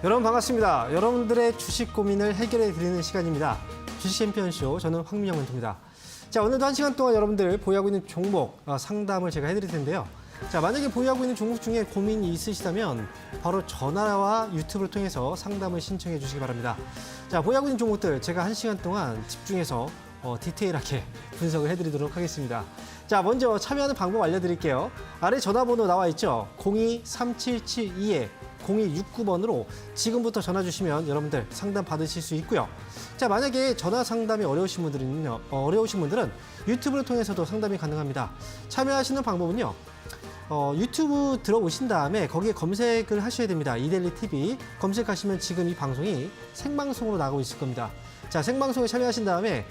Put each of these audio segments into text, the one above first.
여러분 반갑습니다. 여러분들의 주식 고민을 해결해 드리는 시간입니다. 주식 챔피언쇼, 저는 황민영 멘토입니다. 자, 오늘도 1시간 동안 여러분들 보유하고 있는 종목 상담을 제가 해드릴 텐데요. 자, 만약에 보유하고 있는 종목 중에 고민이 있으시다면 바로 전화와 유튜브를 통해서 상담을 신청해 주시기 바랍니다. 자, 보유하고 있는 종목들 제가 1시간 동안 집중해서 디테일하게 분석을 해드리도록 하겠습니다. 자, 먼저 참여하는 방법 알려드릴게요. 아래 전화번호 나와 있죠? 02-3772-0269번으로 지금부터 전화 주시면 여러분들 상담 받으실 수 있고요. 자, 만약에 전화 상담이 어려우신 분들은 유튜브를 통해서도 상담이 가능합니다. 참여하시는 방법은요. 유튜브 들어오신 다음에 거기에 검색을 하셔야 됩니다. 이데일리 TV 검색하시면 지금 이 방송이 생방송으로 나가고 있을 겁니다. 자, 생방송에 참여하신 다음에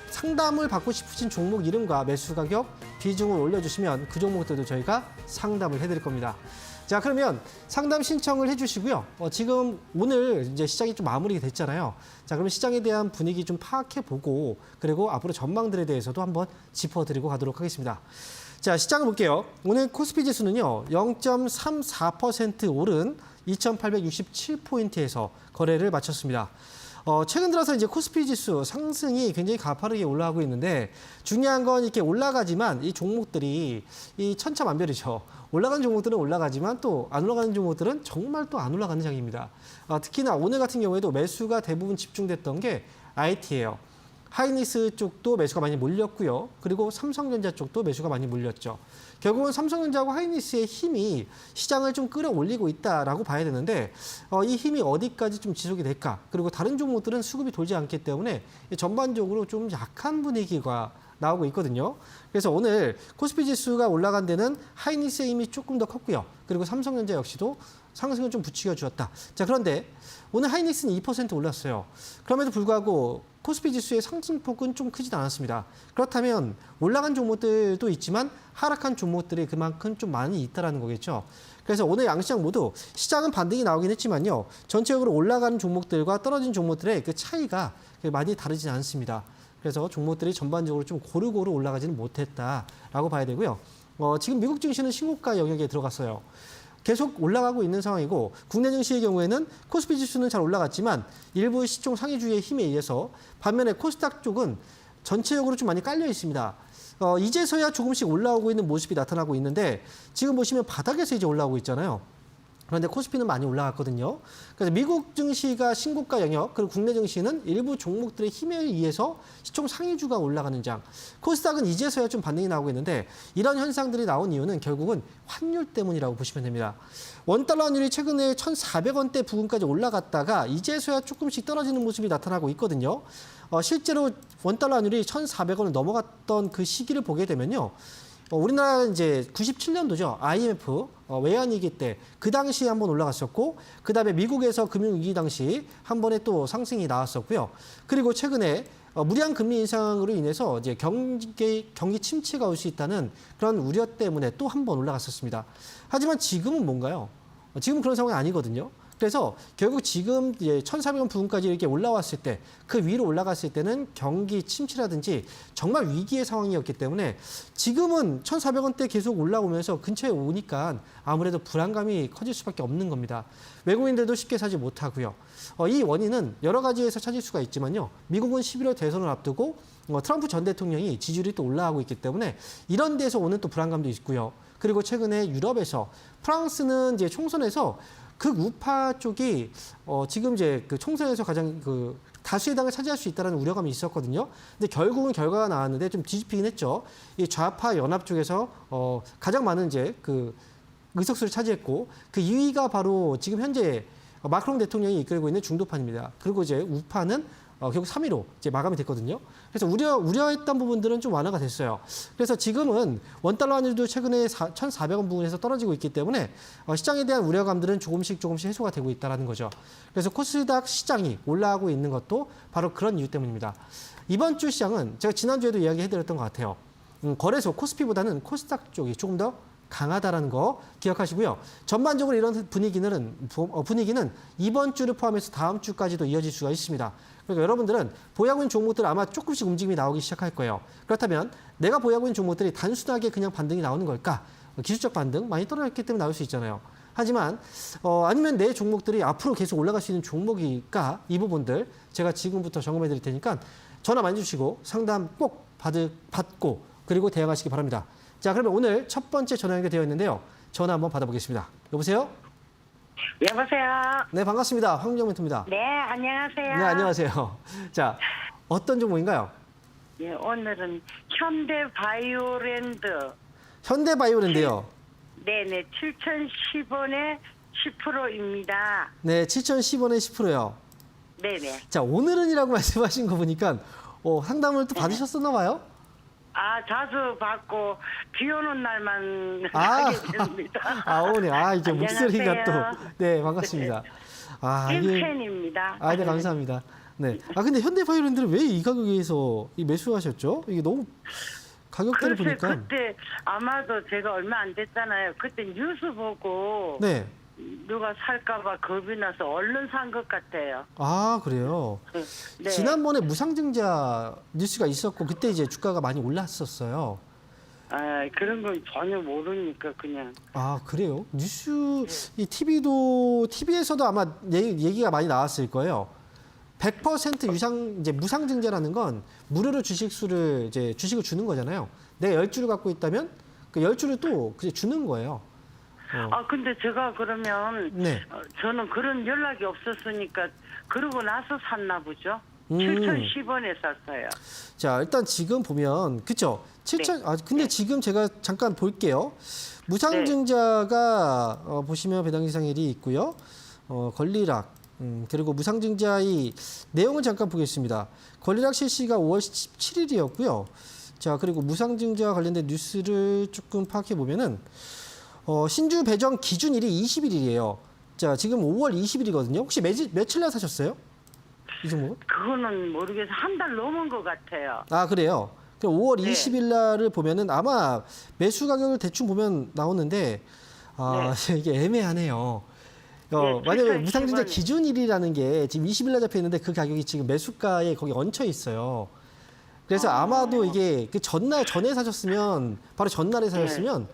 상담을 받고 싶으신 종목 이름과 매수 가격, 비중을 올려주시면 그 종목들도 저희가 상담을 해드릴 겁니다. 자, 그러면 상담 신청을 해주시고요. 지금 오늘 이제 시장이 좀 마무리가 됐잖아요. 자, 그럼 시장에 대한 분위기 좀 파악해보고 그리고 앞으로 전망들에 대해서도 한번 짚어드리고 가도록 하겠습니다. 자, 시장을 볼게요. 오늘 코스피 지수는요, 0.34% 오른 2,867포인트에서 거래를 마쳤습니다. 최근 들어서 이제 코스피 지수 상승이 굉장히 가파르게 올라가고 있는데 중요한 건 이렇게 올라가지만 이 종목들이 이 천차만별이죠. 올라가는 종목들은 올라가지만 또 안 올라가는 종목들은 정말 또 안 올라가는 장입니다. 특히나 오늘 같은 경우에도 매수가 대부분 집중됐던 게 IT예요. 하이닉스 쪽도 매수가 많이 몰렸고요. 그리고 삼성전자 쪽도 매수가 많이 몰렸죠. 결국은 삼성전자하고 하이닉스의 힘이 시장을 좀 끌어올리고 있다라고 봐야 되는데 이 힘이 어디까지 좀 지속이 될까? 그리고 다른 종목들은 수급이 돌지 않기 때문에 전반적으로 좀 약한 분위기가 나오고 있거든요. 그래서 오늘 코스피 지수가 올라간 데는 하이닉스의 힘이 조금 더 컸고요. 그리고 삼성전자 역시도 상승을 좀 부추겨 주었다. 자, 그런데 오늘 하이닉스는 2% 올랐어요. 그럼에도 불구하고 코스피 지수의 상승폭은 좀 크진 않았습니다. 그렇다면 올라간 종목들도 있지만 하락한 종목들이 그만큼 좀 많이 있다는 거겠죠. 그래서 오늘 양시장 모두 시장은 반등이 나오긴 했지만요. 전체적으로 올라가는 종목들과 떨어진 종목들의 그 차이가 많이 다르진 않습니다. 그래서 종목들이 전반적으로 좀 고루고루 올라가지는 못했다라고 봐야 되고요. 지금 미국 증시는 신고가 영역에 들어갔어요. 계속 올라가고 있는 상황이고 국내 증시의 경우에는 코스피 지수는 잘 올라갔지만 일부 시총 상위주의 힘에 의해서 반면에 코스닥 쪽은 전체적으로 좀 많이 깔려 있습니다. 이제서야 조금씩 올라오고 있는 모습이 나타나고 있는데 지금 보시면 바닥에서 이제 올라오고 있잖아요. 그런데 코스피는 많이 올라갔거든요. 그래서 미국 증시가 신고가 영역, 그리고 국내 증시는 일부 종목들의 힘에 의해서 시총 상위주가 올라가는 장. 코스닥은 이제서야 좀 반등이 나오고 있는데 이런 현상들이 나온 이유는 결국은 환율 때문이라고 보시면 됩니다. 원달러 환율이 최근에 1,400원대 부근까지 올라갔다가 이제서야 조금씩 떨어지는 모습이 나타나고 있거든요. 실제로 원달러 환율이 1,400원을 넘어갔던 그 시기를 보게 되면요. 우리나라는 이제 97년도죠. IMF 외환위기 때 그 당시에 한번 올라갔었고 그다음에 미국에서 금융위기 당시 한 번에 또 상승이 나왔었고요. 그리고 최근에 무리한 금리 인상으로 인해서 이제 경기 침체가 올 수 있다는 그런 우려 때문에 또 한 번 올라갔었습니다. 하지만 지금은 뭔가요? 지금 그런 상황이 아니거든요. 그래서 결국 지금 이제 1,400원 부근까지 이렇게 올라왔을 때 그 위로 올라갔을 때는 경기 침체라든지 정말 위기의 상황이었기 때문에 지금은 1,400원대 계속 올라오면서 근처에 오니까 아무래도 불안감이 커질 수밖에 없는 겁니다. 외국인들도 쉽게 사지 못하고요. 이 원인은 여러 가지에서 찾을 수가 있지만요. 미국은 11월 대선을 앞두고 트럼프 전 대통령이 지지율이 또 올라가고 있기 때문에 이런 데서 오는 또 불안감도 있고요. 그리고 최근에 유럽에서 프랑스는 이제 총선에서 극우파 쪽이 지금 이제 그 총선에서 가장 그 다수의 당을 차지할 수 있다는 우려감이 있었거든요. 근데 결국은 결과가 나왔는데 좀 뒤집히긴 했죠. 이 좌파 연합 쪽에서 가장 많은 이제 그 의석수를 차지했고 그 2위가 바로 지금 현재 마크롱 대통령이 이끌고 있는 중도판입니다. 그리고 이제 우파는 결국 3위로 이제 마감이 됐거든요. 그래서 우려했던 부분들은 좀 완화가 됐어요. 그래서 지금은 원달러 환율도 최근에 1,400원 부근에서 떨어지고 있기 때문에 시장에 대한 우려감들은 조금씩 해소가 되고 있다는 거죠. 그래서 코스닥 시장이 올라가고 있는 것도 바로 그런 이유 때문입니다. 이번 주 시장은 제가 지난주에도 이야기해드렸던 것 같아요. 거래소 코스피보다는 코스닥 쪽이 조금 더 강하다라는 거 기억하시고요. 전반적으로 이런 분위기는 이번 주를 포함해서 다음 주까지도 이어질 수가 있습니다. 그러니까 여러분들은 보유하고 있는 종목들 아마 조금씩 움직임이 나오기 시작할 거예요. 그렇다면 내가 보유하고 있는 종목들이 단순하게 그냥 반등이 나오는 걸까? 기술적 반등 많이 떨어졌기 때문에 나올 수 있잖아요. 하지만 아니면 내 종목들이 앞으로 계속 올라갈 수 있는 종목일까? 이 부분들 제가 지금부터 점검해 드릴 테니까 전화 많이 주시고 상담 꼭 받고 그리고 대응하시기 바랍니다. 자, 그러면 오늘 첫 번째 전화 연결되어 있는데요. 전화 한번 받아보겠습니다. 여보세요? 여보세요. 네, 반갑습니다. 황정민 멘토입니다. 네, 안녕하세요. 네, 안녕하세요. 자, 어떤 종목인가요? 예, 오늘은 현대바이오랜드. 현대바이오랜드요. 네네, 7,010원에 10%입니다. 네, 7,010원에 10%요. 네네. 자, 오늘은이라고 말씀하신 거 보니까 상담을 또 받으셨었나 봐요? 아, 자주 받고 비 오는 날만 아, 하게 됩니다. 오늘 이제 목소리가 또 안녕하세요. 네, 반갑습니다. 찐팬입니다. 네, 감사합니다. 네. 근데 현대바이오랜드를 왜 이 가격에서 매수하셨죠? 이게 너무 가격대를 글쎄, 보니까 그때 아마도 제가 얼마 안 됐잖아요. 그때 뉴스 보고 네. 누가 살까봐 겁이 나서 얼른 산 것 같아요. 그래요. 네. 지난번에 무상증자 뉴스가 있었고 그때 이제 주가가 많이 올랐었어요. 그런 건 전혀 모르니까 그냥. 그래요? 뉴스 이 TV에서도 아마 얘기가 많이 나왔을 거예요. 100% 이제 무상증자라는 건 무료로 주식을 주는 거잖아요. 내가 10주를 갖고 있다면 그 10주를 또 주는 거예요. 근데 제가 그러면 네. 저는 그런 연락이 없었으니까 그러고 나서 샀나 보죠. 7,010원에 샀어요. 자, 일단 지금 보면 그쵸? 7천 근데 네. 지금 제가 잠깐 볼게요. 무상증자가 보시면 배당지상일이 있고요. 권리락 그리고 무상증자의 내용을 잠깐 보겠습니다. 권리락 실시가 5월 17일이었고요. 자, 그리고 무상증자 관련된 뉴스를 조금 파악해 보면은 신주 배정 기준일이 20일이에요. 자, 지금 5월 20일이거든요. 혹시 며칠 날 사셨어요? 이 종목은? 그거는 모르겠어요. 한 달 넘은 것 같아요. 그래요. 그럼 5월 네. 20일 날을 보면은 아마 매수 가격을 대충 보면 나오는데 이게 애매하네요. 만약에 무상증자 기준일이라는 게 지금 20일 날 잡혀 있는데 그 가격이 지금 매수가에 거기 얹혀 있어요. 그래서 아마도 이게 그 전에 사셨으면 바로 전날에 사셨으면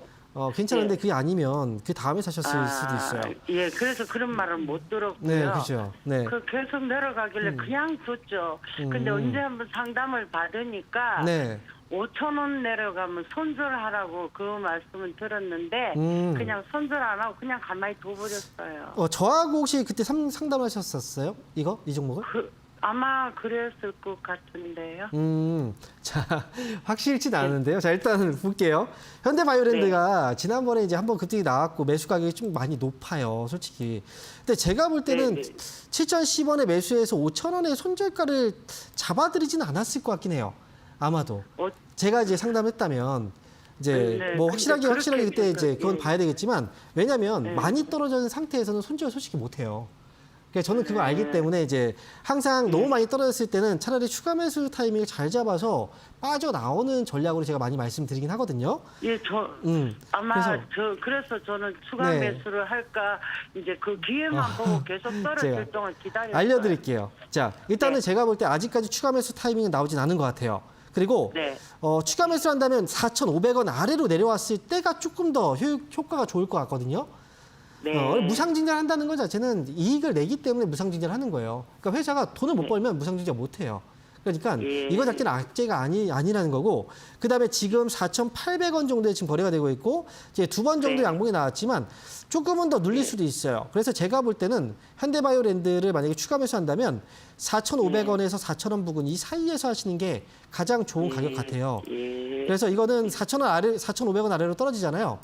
괜찮은데 네. 그게 아니면 그 다음에 사셨을 수도 있어요. 예, 그래서 그런 말을 못 들었고요. 네, 그렇죠. 네. 계속 내려가길래 그냥 뒀죠. 근데 언제 한번 상담을 받으니까 네. 5,000원 내려가면 손절하라고 그 말씀을 들었는데 그냥 손절 안 하고 그냥 가만히 둬버렸어요. 저하고 혹시 그때 상담하셨었어요? 이 종목을? 아마 그랬을 것 같은데요. 자, 확실치는 않은데요. 자, 일단 볼게요. 현대바이오랜드가 지난번에 이제 한번 그때 나왔고 매수 가격이 좀 많이 높아요, 솔직히. 근데 제가 볼 때는 7,010원에 매수해서 5,000원의 손절가를 잡아드리지는 않았을 것 같긴 해요. 아마도. 제가 이제 상담했다면 이제 뭐 확실하게 그때 이제 그건 봐야 되겠지만 왜냐면 많이 떨어진 상태에서는 손절 솔직히 못 해요. 그러니까 저는 그걸 알기 때문에 이제 항상 너무 많이 떨어졌을 때는 차라리 추가 매수 타이밍을 잘 잡아서 빠져나오는 전략으로 제가 많이 말씀드리긴 하거든요. 예, 그래서 저는 추가 매수를 할까 이제 그 기회만 보고 계속 떨어질 동안 기다렸어요. 알려드릴게요. 자, 일단은 제가 볼 때 아직까지 추가 매수 타이밍은 나오진 않은 것 같아요. 그리고 추가 매수를 한다면 4,500원 아래로 내려왔을 때가 조금 더 효과가 좋을 것 같거든요. 무상증자를 한다는 것 자체는 이익을 내기 때문에 무상증자를 하는 거예요. 그러니까 회사가 돈을 못 벌면 무상증자 못 해요. 그러니까 이거 자체는 악재가 아니라는 거고 그다음에 지금 4,800원 정도에 지금 거래가 되고 있고 이제 2번 정도 양봉이 나왔지만 조금은 더 눌릴 수도 있어요. 그래서 제가 볼 때는 현대바이오랜드를 만약에 추가 매수한다면 4,500원에서 4,000원 부근 이 사이에서 하시는 게 가장 좋은 가격 같아요. 그래서 이거는 4,500원 아래로 떨어지잖아요.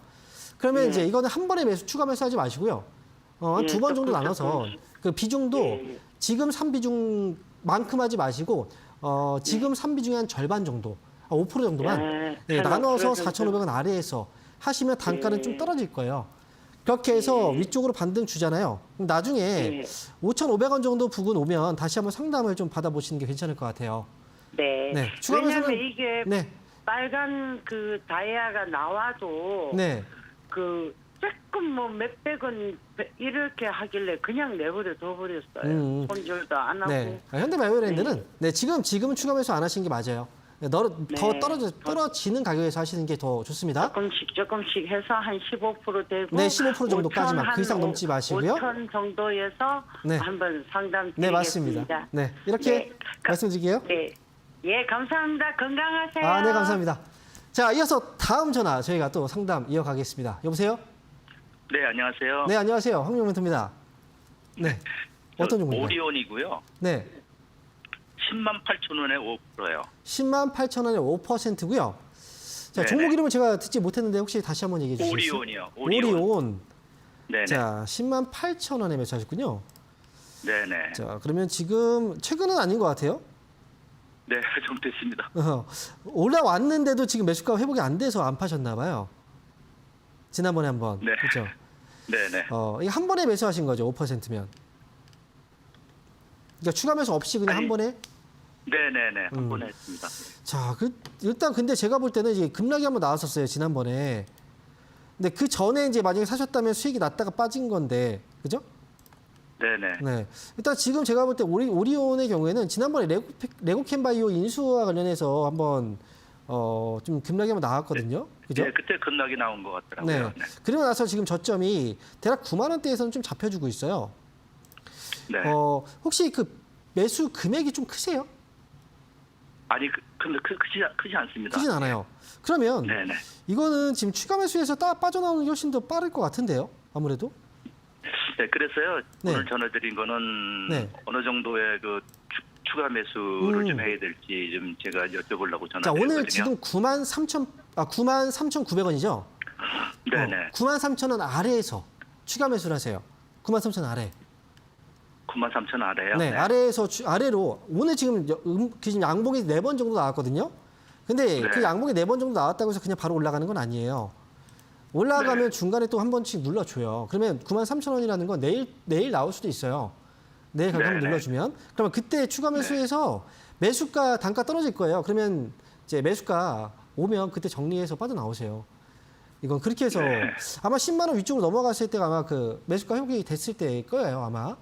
그러면 이제 이거는 한 번에 추가 매수하지 마시고요. 한 2번 정도 나눠서 그 비중도 지금 3비중만큼 하지 마시고 지금 3비중의 한 절반 정도, 5% 정도만 나눠서 4,500원 아래에서 하시면 단가는 좀 떨어질 거예요. 그렇게 해서 위쪽으로 반등 주잖아요. 그럼 나중에 5,500원 정도 부근 오면 다시 한번 상담을 좀 받아보시는 게 괜찮을 것 같아요. 네. 추가 왜냐하면 매수는 이게 빨간 그 다이아가 나와도 그 조금 뭐 몇백 원 이렇게 하길래 그냥 내버려 둬버렸어요. 손절도 안 하고. 현대바이오랜드는 지금은 추가 매수 안 하신 게 맞아요. 더 네. 떨어지는 가격에서 하시는 게 더 좋습니다. 조금씩 해서 한 15% 되고 네, 15% 정도까지만. 그 이상 넘지 마시고요. 5천 정도에서 네. 한번 상담 드리겠습니다. 네, 맞습니다. 네, 이렇게 네, 말씀드릴게요. 네. 예, 감사합니다. 건강하세요. 아, 네, 감사합니다. 자, 이어서 다음 전화 저희가 또 상담 이어가겠습니다. 여보세요? 네, 안녕하세요. 네, 안녕하세요. 황명멘토입니다. 네, 어떤 종목인가요? 오리온이고요. 네, 108,000원에 5%예요. 108,000원에 5%고요. 자, 네네. 종목 이름을 제가 듣지 못했는데 혹시 다시 한번 얘기해 주시겠어요? 오리온이요. 오리온. 네네. 자, 108,000원에 매수하셨군요. 네네. 자, 그러면 지금 최근은 아닌 것 같아요. 네, 좀 됐습니다. 올라왔는데도 지금 매수가 회복이 안 돼서 안 파셨나 봐요. 지난번에 한번. 네. 그렇죠? 네네. 이게 한 번에 매수하신 거죠, 5%면. 그러니까 추가 매수 없이 그냥 아니, 한 번에. 네네네. 한 번에 했습니다. 자, 일단 근데 제가 볼 때는 이제 급락이 한번 나왔었어요, 지난번에. 근데 그 전에 이제 만약에 사셨다면 수익이 났다가 빠진 건데, 그죠? 네네. 네. 일단 지금 제가 볼 때 오리온의 경우에는 지난번에 레고캔바이오 인수와 관련해서 한번 좀 급락이 한번 나왔거든요. 그죠? 네, 그때 급락이 나온 것 같더라고요. 네. 그리고 나서 지금 저점이 대략 9만 원대에서는 좀 잡혀주고 있어요. 네. 혹시 그 매수 금액이 좀 크세요? 아니, 근데 크지 않습니다. 크진 않아요. 그러면 네네. 이거는 지금 추가 매수에서 빠져나오는 게 훨씬 더 빠를 것 같은데요. 아무래도. 네, 그래서요. 네. 오늘 전해드린 거는 네. 어느 정도의 그 추가 매수를 좀 해야 될지 좀 제가 여쭤보려고 자, 전화드렸거든요. 오늘 지금 93,900원이죠? 네네. 93,000원 아래에서 추가 매수를 하세요. 93,000원 아래. 93,000원 아래요? 네, 아래에서 아래로 오늘 지금 지금 양봉이 4번 정도 나왔거든요. 근데 네. 그 양봉이 4번 정도 나왔다고 해서 그냥 바로 올라가는 건 아니에요. 올라가면 네. 중간에 또 한 번씩 눌러줘요. 그러면 93,000원이라는 건 내일 나올 수도 있어요. 내일 가격 한번 네, 네. 눌러주면. 그러면 그때 추가 매수해서 매수가 단가 떨어질 거예요. 그러면 이제 매수가 오면 그때 정리해서 빠져나오세요. 이건 그렇게 해서 네. 아마 10만 원 위쪽으로 넘어갔을 때가 아마 그 매수가 회복이 됐을 때일 거예요, 아마.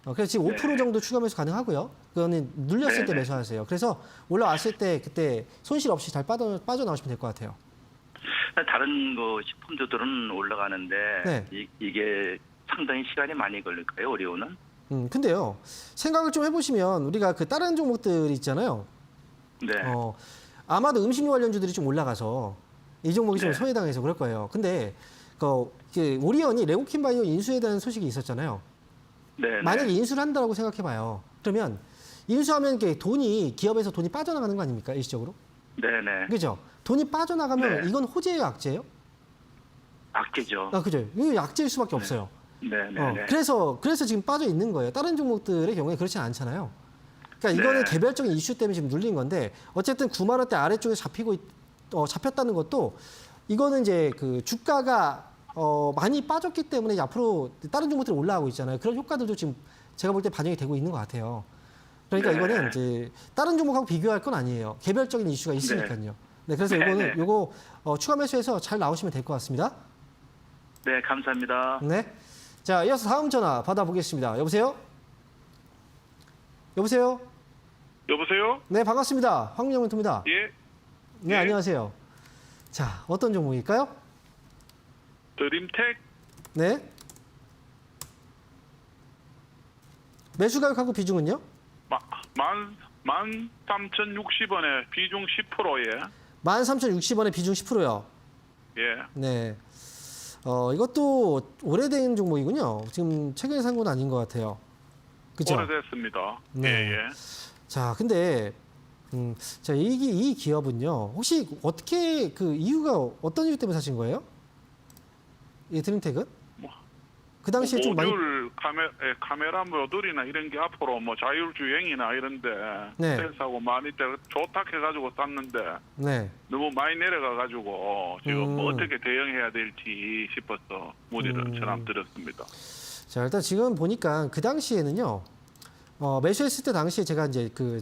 그래서 지금 5% 정도 추가 매수 가능하고요. 그거는 눌렸을 때 네. 매수하세요. 그래서 올라왔을 때 그때 손실 없이 잘 빠져나오시면 될 것 같아요. 다른 그 식품주들은 올라가는데 네. 이게 상당히 시간이 많이 걸릴까요, 오리온은? 근데요, 생각을 좀 해보시면 우리가 그 다른 종목들 있잖아요. 네. 아마도 음식료 관련주들이 좀 올라가서 이 종목이 좀 네. 손해당해서 그럴 거예요. 근데 그 오리온이 레고킨바이오 인수에 대한 소식이 있었잖아요. 네. 만약에 인수를 한다고 생각해봐요. 그러면 인수하면 기업에서 돈이 빠져나가는 거 아닙니까? 일시적으로. 네네. 그죠? 돈이 빠져나가면 네. 이건 호재예요, 악재예요? 악재죠. 그죠? 이거 악재일 수밖에 없어요. 네네. 그래서 지금 빠져 있는 거예요. 다른 종목들의 경우에 그렇지 않잖아요. 그러니까 이거는 네. 개별적인 이슈 때문에 지금 눌린 건데 어쨌든 9만 원대 아래쪽에 잡혔다는 것도 이거는 이제 그 주가가 많이 빠졌기 때문에 이제 앞으로 다른 종목들이 올라가고 있잖아요. 그런 효과들도 지금 제가 볼 때 반영이 되고 있는 것 같아요. 그러니까 네. 이거는 이제 다른 종목하고 비교할 건 아니에요. 개별적인 이슈가 있으니까요. 네, 그래서 네. 요거 추가 매수해서 잘 나오시면 될 것 같습니다. 네, 감사합니다. 네. 자, 이어서 다음 전화 받아보겠습니다. 여보세요? 여보세요? 여보세요? 네, 반갑습니다. 황민영멘토입니다. 예, 네, 예. 안녕하세요. 자, 어떤 종목일까요? 드림텍 네. 매수 가격하고 비중은요? 13,060원에 비중 10%예. 13,060원에 비중 10%요. 예. 네. 이것도 오래된 종목이군요. 지금 최근에 산 건 아닌 것 같아요. 그죠? 오래됐습니다. 네. 예, 예. 자, 근데 자, 이 기업은요. 혹시 어떻게 그 이유가 어떤 이유 때문에 사신 거예요? 이 드림텍은? 그 당시에 좀 많이 모듈 카메라 모듈이나 이런 게 앞으로 뭐 자율주행이나 이런데 네. 센서하고 많이 좋다 해가지고 쌌는데 네. 너무 많이 내려가가지고 지금 뭐 어떻게 대응해야 될지 싶어서 문의를 전함 드렸습니다. 자, 일단 지금 보니까 그 당시에는요. 매수했을 때 당시에 제가 이제 그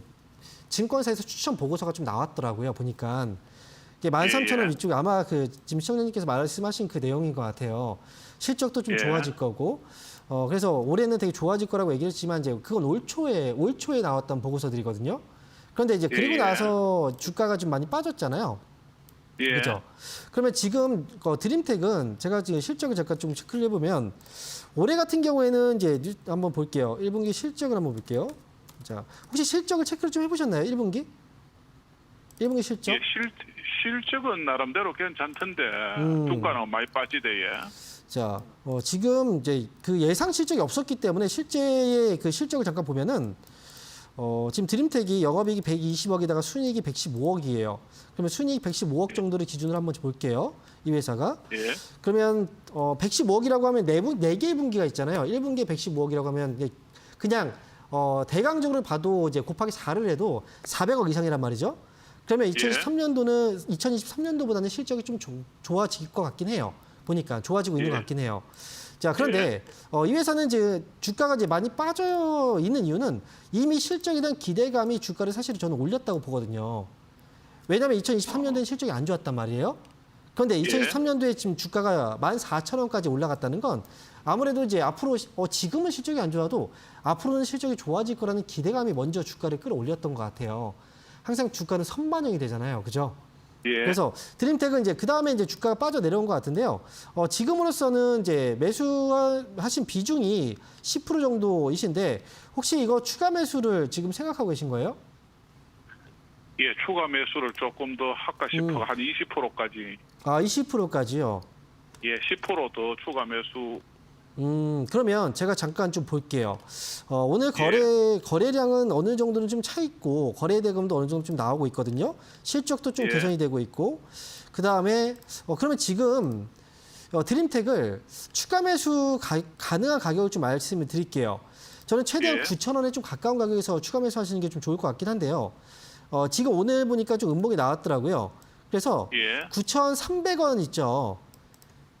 증권사에서 추천 보고서가 좀 나왔더라고요. 보니까 이게 13,000원 예. 위쪽에 아마 그 지금 시청자님께서 말씀하신 그 내용인 것 같아요. 실적도 좀 예. 좋아질 거고, 그래서 올해는 되게 좋아질 거라고 얘기했지만 이제 그건 올 초에 나왔던 보고서들이거든요. 그런데 이제 그리고 예. 나서 주가가 좀 많이 빠졌잖아요. 예. 그렇죠. 그러면 지금 드림텍은 제가 지금 실적을 잠깐 좀 체크를 해보면 올해 같은 경우에는 이제 한번 볼게요. 1분기 실적을 한번 볼게요. 자, 혹시 실적을 체크를 좀 해보셨나요? 1분기? 1분기 실적? 예, 실적은 나름대로 괜찮던데 주가는 많이 빠지대. 예. 자, 지금 이제 그 예상 실적이 없었기 때문에 실제의 그 실적을 잠깐 보면은 지금 드림텍이 영업이익이 120억에다가 순이익이 115억이에요. 그러면 순이익 115억 정도를 기준으로 한번 볼게요. 이 회사가. 예. 그러면 115억이라고 하면 네 개의 분기가 있잖아요. 1분기에 115억이라고 하면 그냥 대강적으로 봐도 이제 곱하기 4를 해도 400억 이상이란 말이죠. 그러면 2023년도보다는 실적이 좀 좋아질 것 같긴 해요. 보니까 좋아지고 있는 것 같긴 해요. 자, 그런데 이 회사는 이제 주가가 이제 많이 빠져 있는 이유는 이미 실적에 대한 기대감이 주가를 사실 저는 올렸다고 보거든요. 왜냐하면 2023년도에는 실적이 안 좋았단 말이에요. 그런데 2023년도에 지금 주가가 14,000원까지 올라갔다는 건 아무래도 이제 앞으로 지금은 실적이 안 좋아도 앞으로는 실적이 좋아질 거라는 기대감이 먼저 주가를 끌어올렸던 것 같아요. 항상 주가는 선반영이 되잖아요, 그죠? 예. 그래서 드림텍은 이제 그 다음에 이제 주가가 빠져 내려온 것 같은데요. 지금으로서는 이제 매수하신 비중이 10% 정도이신데 혹시 이거 추가 매수를 지금 생각하고 계신 거예요? 예, 추가 매수를 조금 더 할까 싶어 한 20%까지. 아, 20%까지요. 예, 10% 더 추가 매수. 그러면 제가 잠깐 좀 볼게요. 오늘 거래량은 어느 정도는 좀 차 있고, 거래 대금도 어느 정도 좀 나오고 있거든요. 실적도 좀 개선이 되고 있고, 그 다음에, 그러면 지금, 드림텍을 추가 매수 가능한 가격을 좀 말씀을 드릴게요. 저는 최대한 9,000원에 좀 가까운 가격에서 추가 매수 하시는 게 좀 좋을 것 같긴 한데요. 지금 오늘 보니까 좀 음봉이 나왔더라고요. 그래서 9,300원 있죠.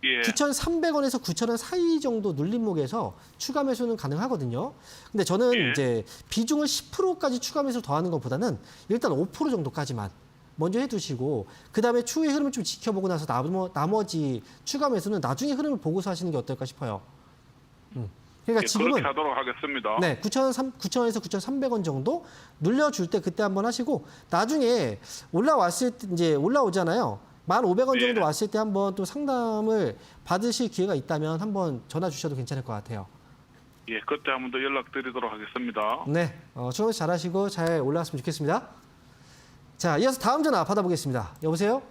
예. 9,300원에서 9,000원 사이 정도 눌림목에서 추가 매수는 가능하거든요. 근데 저는 이제 비중을 10%까지 추가 매수 더하는 것보다는 일단 5% 정도까지만 먼저 해두시고 그다음에 추후의 흐름을 좀 지켜보고 나서 나머지 추가 매수는 나중에 흐름을 보고서 하시는 게 어떨까 싶어요. 그러니까 예, 지금은 그렇게 하도록 하겠습니다. 네, 9,000원에서 9,300원 정도 눌려줄 때 그때 한번 하시고 나중에 올라왔을 때 이제 올라오잖아요. 1,500원 정도 왔을 때 한번 또 상담을 받으실 기회가 있다면 한번 전화 주셔도 괜찮을 것 같아요. 예, 그때 한번 더 연락드리도록 하겠습니다. 네, 수고 잘하시고 잘 올라왔으면 좋겠습니다. 자, 이어서 다음 전화 받아보겠습니다. 여보세요?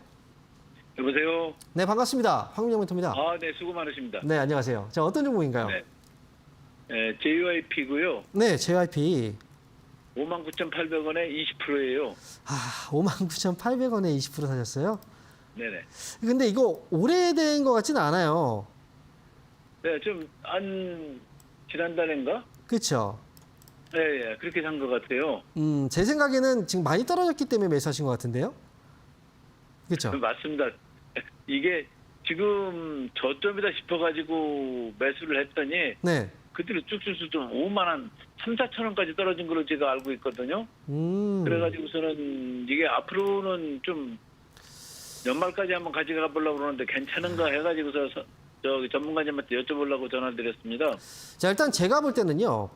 여보세요? 네, 반갑습니다. 황민정 멘토입니다. 네, 수고 많으십니다. 네, 안녕하세요. 자, 어떤 종목인가요? 네. JYP고요. 네, JYP. 59,800원에 20%예요. 59,800원에 20% 사셨어요? 네네. 근데 이거 오래된 것 같지는 않아요. 네, 지난달인가? 그렇죠? 네, 그렇게 산 것 같아요. 제 생각에는 지금 많이 떨어졌기 때문에 매수하신 것 같은데요? 그렇죠? 맞습니다. 이게 지금 저점이다 싶어가지고 매수를 했더니 네. 그대로 쭉쭉쭉 좀 5만 원, 3, 4천 원까지 떨어진 걸로 제가 알고 있거든요. 그래가지고서는 이게 앞으로는 좀 연말까지 한번 가져가 보려고 그러는데 괜찮은가 해가지고서 저기 전문가님한테 여쭤보려고 전화드렸습니다. 자, 일단 제가 볼 때는요.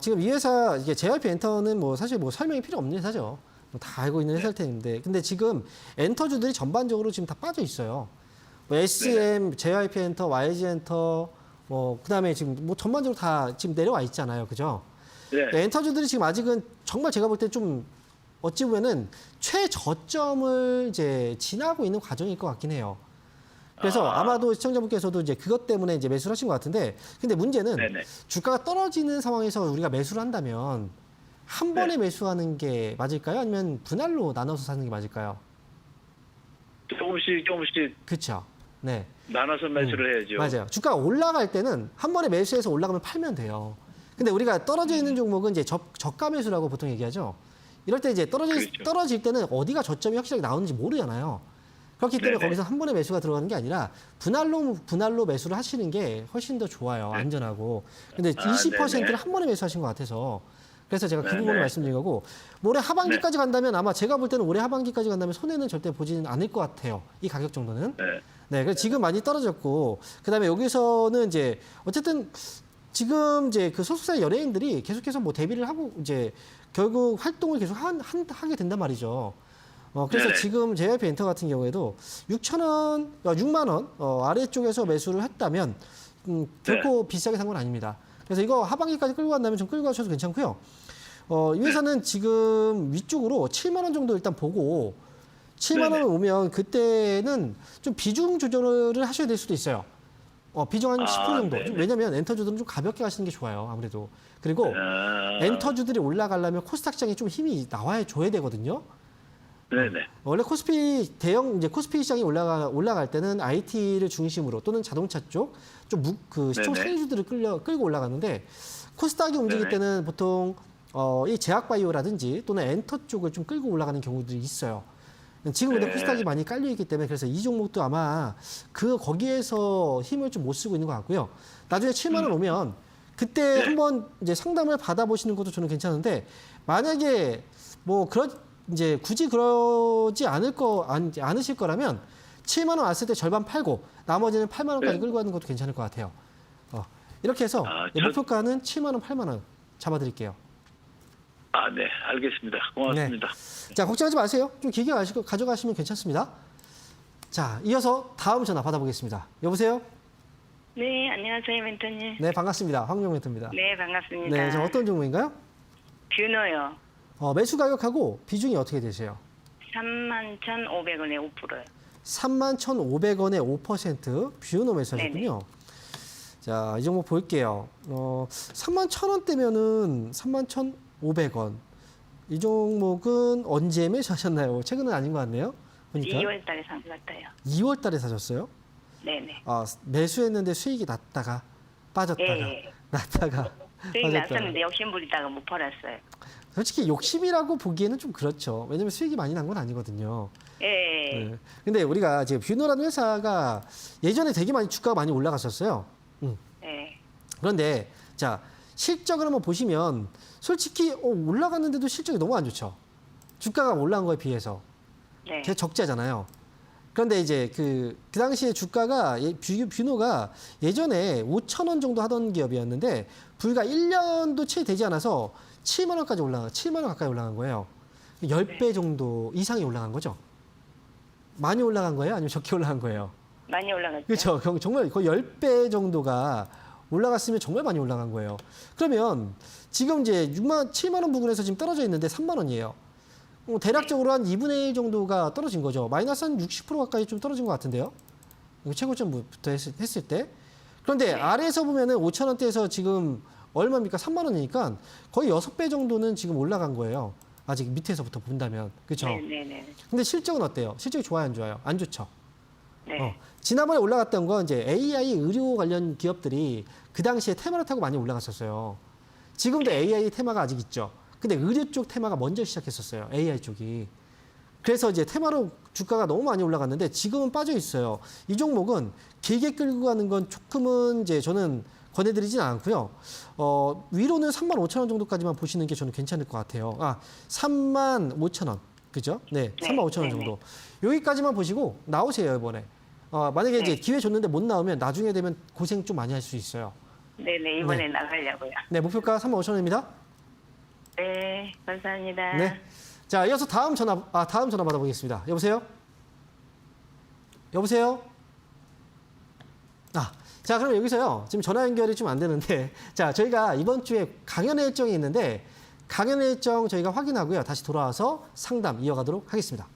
지금 이 회사 이게 JYP 엔터는 뭐 사실 뭐 설명이 필요 없는 회사죠. 뭐 다 알고 있는 회사일 텐데. 근데 지금 엔터주들이 전반적으로 지금 다 빠져 있어요. 뭐 SM, JYP 엔터, YG 엔터, 그다음에 지금 뭐 전반적으로 다 지금 내려와 있잖아요. 그죠? 네. 엔터주들이 지금 아직은 정말 제가 볼 때 좀 어찌 보면은 최저점을 이제 지나고 있는 과정일 것 같긴 해요. 그래서 아마도 시청자분께서도 이제 그것 때문에 이제 매수를 하신 것 같은데, 근데 문제는 네네. 주가가 떨어지는 상황에서 우리가 매수를 한다면 한 번에 매수하는 게 맞을까요? 아니면 분할로 나눠서 사는 게 맞을까요? 조금씩 그렇죠. 네. 나눠서 매수를 해야죠. 맞아요. 주가가 올라갈 때는 한 번에 매수해서 올라가면 팔면 돼요. 근데 우리가 떨어져 있는 종목은 이제 저가 매수라고 보통 얘기하죠. 이럴 때 이제 떨어질 때는 어디가 저점이 확실하게 나오는지 모르잖아요. 그렇기 때문에 네네. 거기서 한 번에 매수가 들어가는 게 아니라 분할로 매수를 하시는 게 훨씬 더 좋아요. 안전하고. 근데 20%를 네네. 한 번에 매수하신 것 같아서 그래서 제가 그 네네. 부분을 말씀드린 거고 올해 하반기까지 간다면 아마 제가 볼 때는 올해 하반기까지 간다면 손해는 절대 보지는 않을 것 같아요. 이 가격 정도는. 네. 네, 그래서 지금 많이 떨어졌고 그다음에 여기서는 이제 어쨌든 지금 이제 그 소속사 연예인들이 계속해서 뭐 데뷔를 하고 이제 결국 활동을 계속 하게 된단 말이죠. 그래서 네네. 지금 JYP 엔터 같은 경우에도 6만 원 아래쪽에서 매수를 했다면 결코 비싸게 산 건 아닙니다. 그래서 이거 하반기까지 끌고 간다면 좀 끌고 가셔도 괜찮고요. 이 회사는 지금 위쪽으로 7만 원 정도 일단 보고 7만 원 오면 그때는 좀 비중 조절을 하셔야 될 수도 있어요. 비중 한 10% 정도. 네네. 왜냐면 엔터주들은 좀 가볍게 가시는 게 좋아요. 아무래도. 그리고 엔터주들이 올라가려면 코스닥 시장에 좀 힘이 나와야 줘야 되거든요. 네네. 원래 코스피 이제 코스피 시장이 올라갈 때는 IT를 중심으로 또는 자동차 쪽 좀 시총 네네. 상위주들을 끌고 올라가는데 코스닥이 움직일 네네. 때는 보통 이 제약바이오라든지 또는 엔터 쪽을 좀 끌고 올라가는 경우들이 있어요. 지금 근데 네. 코스닥이 많이 깔려 있기 때문에 그래서 이 종목도 아마 거기에서 힘을 좀 못 쓰고 있는 것 같고요. 나중에 7만 원 오면 그때 네. 한번 이제 상담을 받아보시는 것도 저는 괜찮은데 만약에 뭐 이제 굳이 그러지 않으실 거라면 7만 원 왔을 때 절반 팔고 나머지는 8만 원까지 네. 끌고 가는 것도 괜찮을 것 같아요. 이렇게 해서 목표가는 7만 원, 8만 원 잡아드릴게요. 네, 알겠습니다. 고맙습니다. 자, 걱정하지 마세요. 좀 길게 가져가시면 괜찮습니다. 자, 이어서 다음 전화 받아보겠습니다. 여보세요? 네, 안녕하세요, 멘토님. 네, 반갑습니다. 황명 멘토입니다. 네, 반갑습니다. 네, 저 어떤 종목인가요? 뷰노요. 매수 가격하고 비중이 어떻게 되세요? 31,500원에 5%요. 31,500원에 5% 뷰노 매수하셨군요. 자, 이 종목 볼게요. 31,000원대면은 31,500원. 이 종목은 언제 매수하셨나요? 최근은 아닌 것 같네요. 보니까. 2월 달에 산 것 같아요. 2월 달에 사셨어요? 네네. 매수했는데 수익이 났다가 빠졌다가 예. 났다가 수익 빠졌다가. 났었는데 욕심 부리다가 못 팔았어요. 솔직히 욕심이라고 보기에는 좀 그렇죠. 왜냐면 수익이 많이 난 건 아니거든요. 예. 네. 근데 우리가 지금 뷰노라는 회사가 예전에 되게 주가가 많이 올라갔었어요. 예. 그런데 자, 실적을 한번 보시면 솔직히 올라갔는데도 실적이 너무 안 좋죠. 주가가 올라간 거에 비해서. 네. 되게 적자잖아요. 그런데 이제 그 당시에 주가가 뷰노가 예전에 5,000원 정도 하던 기업이었는데 불과 1년도 채 되지 않아서 7만 원 가까이 올라간 거예요. 10배 정도 이상이 올라간 거죠. 많이 올라간 거예요? 아니면 적게 올라간 거예요? 많이 올라갔죠. 그렇죠. 정말 거의 10배 정도가 올라갔으면 정말 많이 올라간 거예요. 그러면 지금 이제 7만 원 부근에서 지금 떨어져 있는데 3만 원이에요. 대략적으로 한 2분의 1 정도가 떨어진 거죠. 마이너스 한 60% 가까이 좀 떨어진 것 같은데요. 최고점부터 했을 때. 그런데 아래에서 보면은 5천 원대에서 지금 얼마입니까? 3만 원이니까 거의 6배 정도는 지금 올라간 거예요. 아직 밑에서부터 본다면. 그렇죠? 네네네. 근데 실적은 어때요? 실적이 좋아요, 안 좋아요? 안 좋죠. 네. 지난번에 올라갔던 건 이제 AI 의료 관련 기업들이 그 당시에 테마를 타고 많이 올라갔었어요. 지금도 AI 테마가 아직 있죠. 근데 의료 쪽 테마가 먼저 시작했었어요. AI 쪽이. 그래서 이제 테마로 주가가 너무 많이 올라갔는데 지금은 빠져 있어요. 이 종목은 길게 끌고 가는 건 조금은 이제 저는 권해드리진 않고요. 위로는 35,000원 정도까지만 보시는 게 저는 괜찮을 것 같아요. 35,000원. 그죠? 네, 35,000원 정도. 여기까지만 보시고 나오세요, 이번에. 만약에 이제 기회 줬는데 못 나오면 나중에 되면 고생 좀 많이 할 수 있어요. 네네, 이번에 나가려고요. 네, 목표가 35,000원입니다. 네, 감사합니다. 네. 자, 이어서 다음 전화 받아보겠습니다. 여보세요? 여보세요? 자, 그럼 여기서요. 지금 전화 연결이 좀 안 되는데, 자, 저희가 이번 주에 강연회 일정이 있는데, 강연회 일정 저희가 확인하고요. 다시 돌아와서 상담 이어가도록 하겠습니다.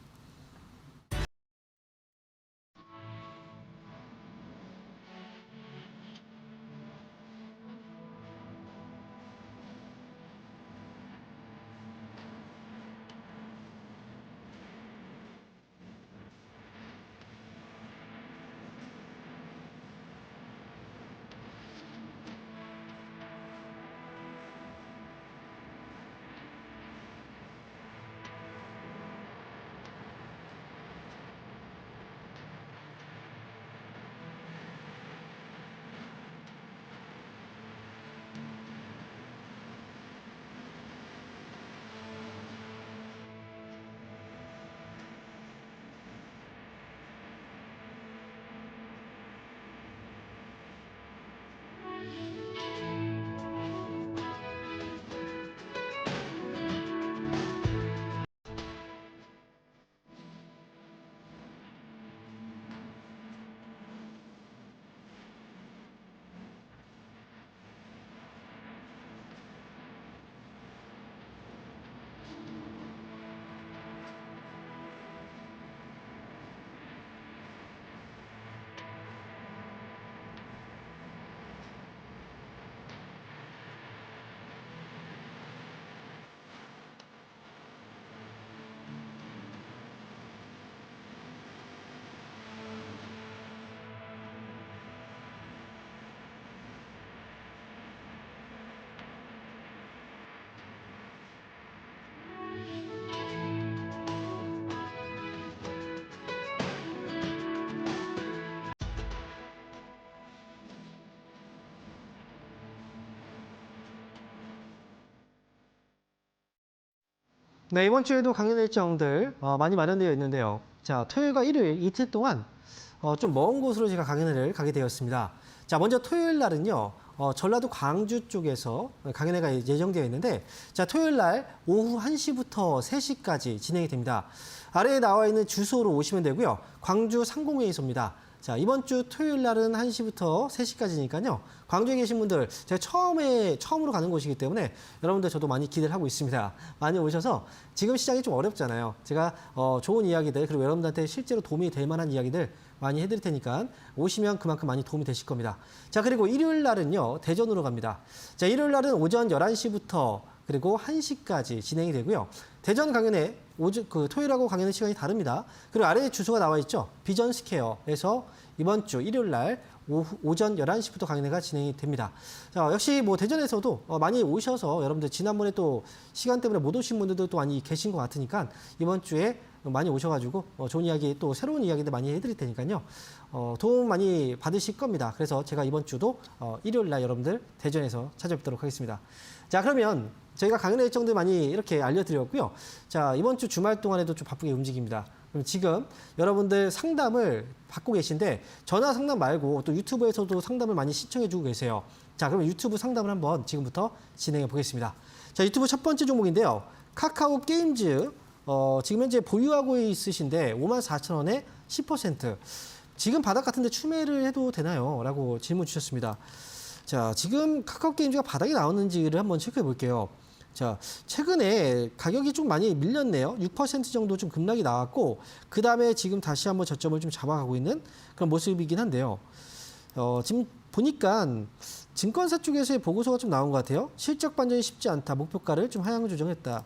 네, 이번 주에도 강연 일정들 많이 마련되어 있는데요. 자, 토요일과 일요일 이틀 동안 좀 먼 곳으로 제가 강연을 가게 되었습니다. 자, 먼저 토요일 날은요. 전라도 광주 쪽에서 강연회가 예정되어 있는데, 자, 토요일 날 오후 1시부터 3시까지 진행이 됩니다. 아래에 나와 있는 주소로 오시면 되고요. 광주 상공회의소입니다. 자, 이번 주 토요일 날은 1시부터 3시까지니까요. 광주에 계신 분들, 제가 처음으로 가는 곳이기 때문에 여러분들 저도 많이 기대를 하고 있습니다. 많이 오셔서 지금 시장이 좀 어렵잖아요. 제가 좋은 이야기들, 그리고 여러분들한테 실제로 도움이 될 만한 이야기들 많이 해드릴 테니까 오시면 그만큼 많이 도움이 되실 겁니다. 자, 그리고 일요일 날은요, 대전으로 갑니다. 자, 일요일 날은 오전 11시부터 그리고 1시까지 진행이 되고요. 대전 강연회 토요일하고 강연의 시간이 다릅니다. 그리고 아래에 주소가 나와 있죠. 비전 스퀘어에서 이번 주 일요일 날 오전 11시부터 강연회가 진행이 됩니다. 자, 역시 뭐 대전에서도 많이 오셔서 여러분들 지난번에 또 시간 때문에 못 오신 분들도 또 많이 계신 것 같으니까 이번 주에 많이 오셔가지고 좋은 이야기 또 새로운 이야기들 많이 해드릴 테니까요. 도움 많이 받으실 겁니다. 그래서 제가 이번 주도 일요일 날 여러분들 대전에서 찾아뵙도록 하겠습니다. 자, 그러면 저희가 강연의 일정들 많이 이렇게 알려드렸고요. 자, 이번 주 주말 동안에도 좀 바쁘게 움직입니다. 그럼 지금 여러분들 상담을 받고 계신데 전화 상담 말고 또 유튜브에서도 상담을 많이 신청해주고 계세요. 자, 그러면 유튜브 상담을 한번 지금부터 진행해 보겠습니다. 자, 유튜브 첫 번째 종목인데요. 카카오 게임즈 지금 현재 보유하고 있으신데 54,000원에 10%. 지금 바닥 같은데 추매를 해도 되나요? 라고 질문 주셨습니다. 자, 지금 카카오 게임즈가 바닥이 나오는지를 한번 체크해 볼게요. 자, 최근에 가격이 좀 많이 밀렸네요. 6% 정도 좀 급락이 나왔고, 그 다음에 지금 다시 한번 저점을 좀 잡아가고 있는 그런 모습이긴 한데요. 지금 보니까 증권사 쪽에서의 보고서가 좀 나온 것 같아요. 실적 반전이 쉽지 않다. 목표가를 좀 하향 조정했다.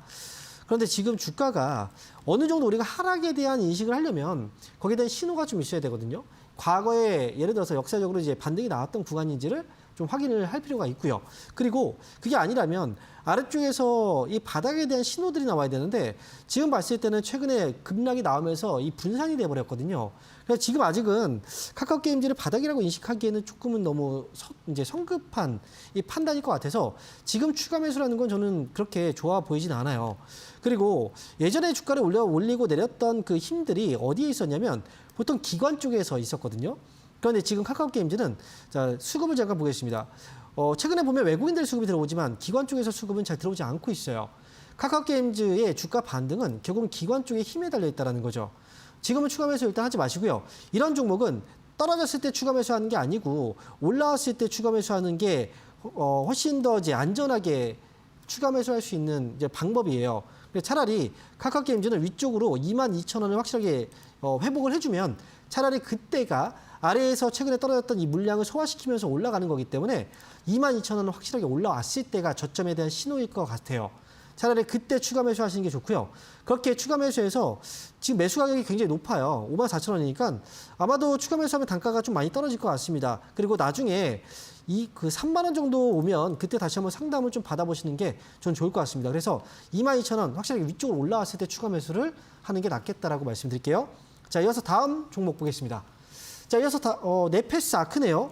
그런데 지금 주가가 어느 정도 우리가 하락에 대한 인식을 하려면 거기에 대한 신호가 좀 있어야 되거든요. 과거에 예를 들어서 역사적으로 이제 반등이 나왔던 구간인지를 좀 확인을 할 필요가 있고요. 그리고 그게 아니라면 아래쪽에서 이 바닥에 대한 신호들이 나와야 되는데 지금 봤을 때는 최근에 급락이 나오면서 이 분산이 돼버렸거든요. 그래서 지금 아직은 카카오 게임즈를 바닥이라고 인식하기에는 조금은 너무 이제 성급한 이 판단일 것 같아서 지금 추가 매수라는 건 저는 그렇게 좋아 보이진 않아요. 그리고 예전에 주가를 올리고 내렸던 그 힘들이 어디에 있었냐면 보통 기관 쪽에서 있었거든요. 그런데 지금 카카오 게임즈는 자, 수급을 잠깐 보겠습니다. 최근에 보면 외국인들 수급이 들어오지만 기관 쪽에서 수급은 잘 들어오지 않고 있어요. 카카오 게임즈의 주가 반등은 결국은 기관 쪽에 힘에 달려 있다는 거죠. 지금은 추가 매수 일단 하지 마시고요. 이런 종목은 떨어졌을 때 추가 매수하는 게 아니고 올라왔을 때 추가 매수하는 게 훨씬 더 이제 안전하게 추가 매수할 수 있는 이제 방법이에요. 차라리 카카오 게임즈는 위쪽으로 22,000원을 확실하게 회복을 해주면 차라리 그때가 아래에서 최근에 떨어졌던 이 물량을 소화시키면서 올라가는 거기 때문에 22,000원을 확실하게 올라왔을 때가 저점에 대한 신호일 것 같아요. 차라리 그때 추가 매수하시는 게 좋고요. 그렇게 추가 매수해서 지금 매수 가격이 굉장히 높아요. 54,000원이니까 아마도 추가 매수하면 단가가 좀 많이 떨어질 것 같습니다. 그리고 나중에 그 3만 원 정도 오면 그때 다시 한번 상담을 좀 받아보시는 게 전 좋을 것 같습니다. 그래서 22,000원 확실하게 위쪽으로 올라왔을 때 추가 매수를 하는 게 낫겠다라고 말씀드릴게요. 자, 이어서 다음 종목 보겠습니다. 자, 이어서 네페스 아크네요.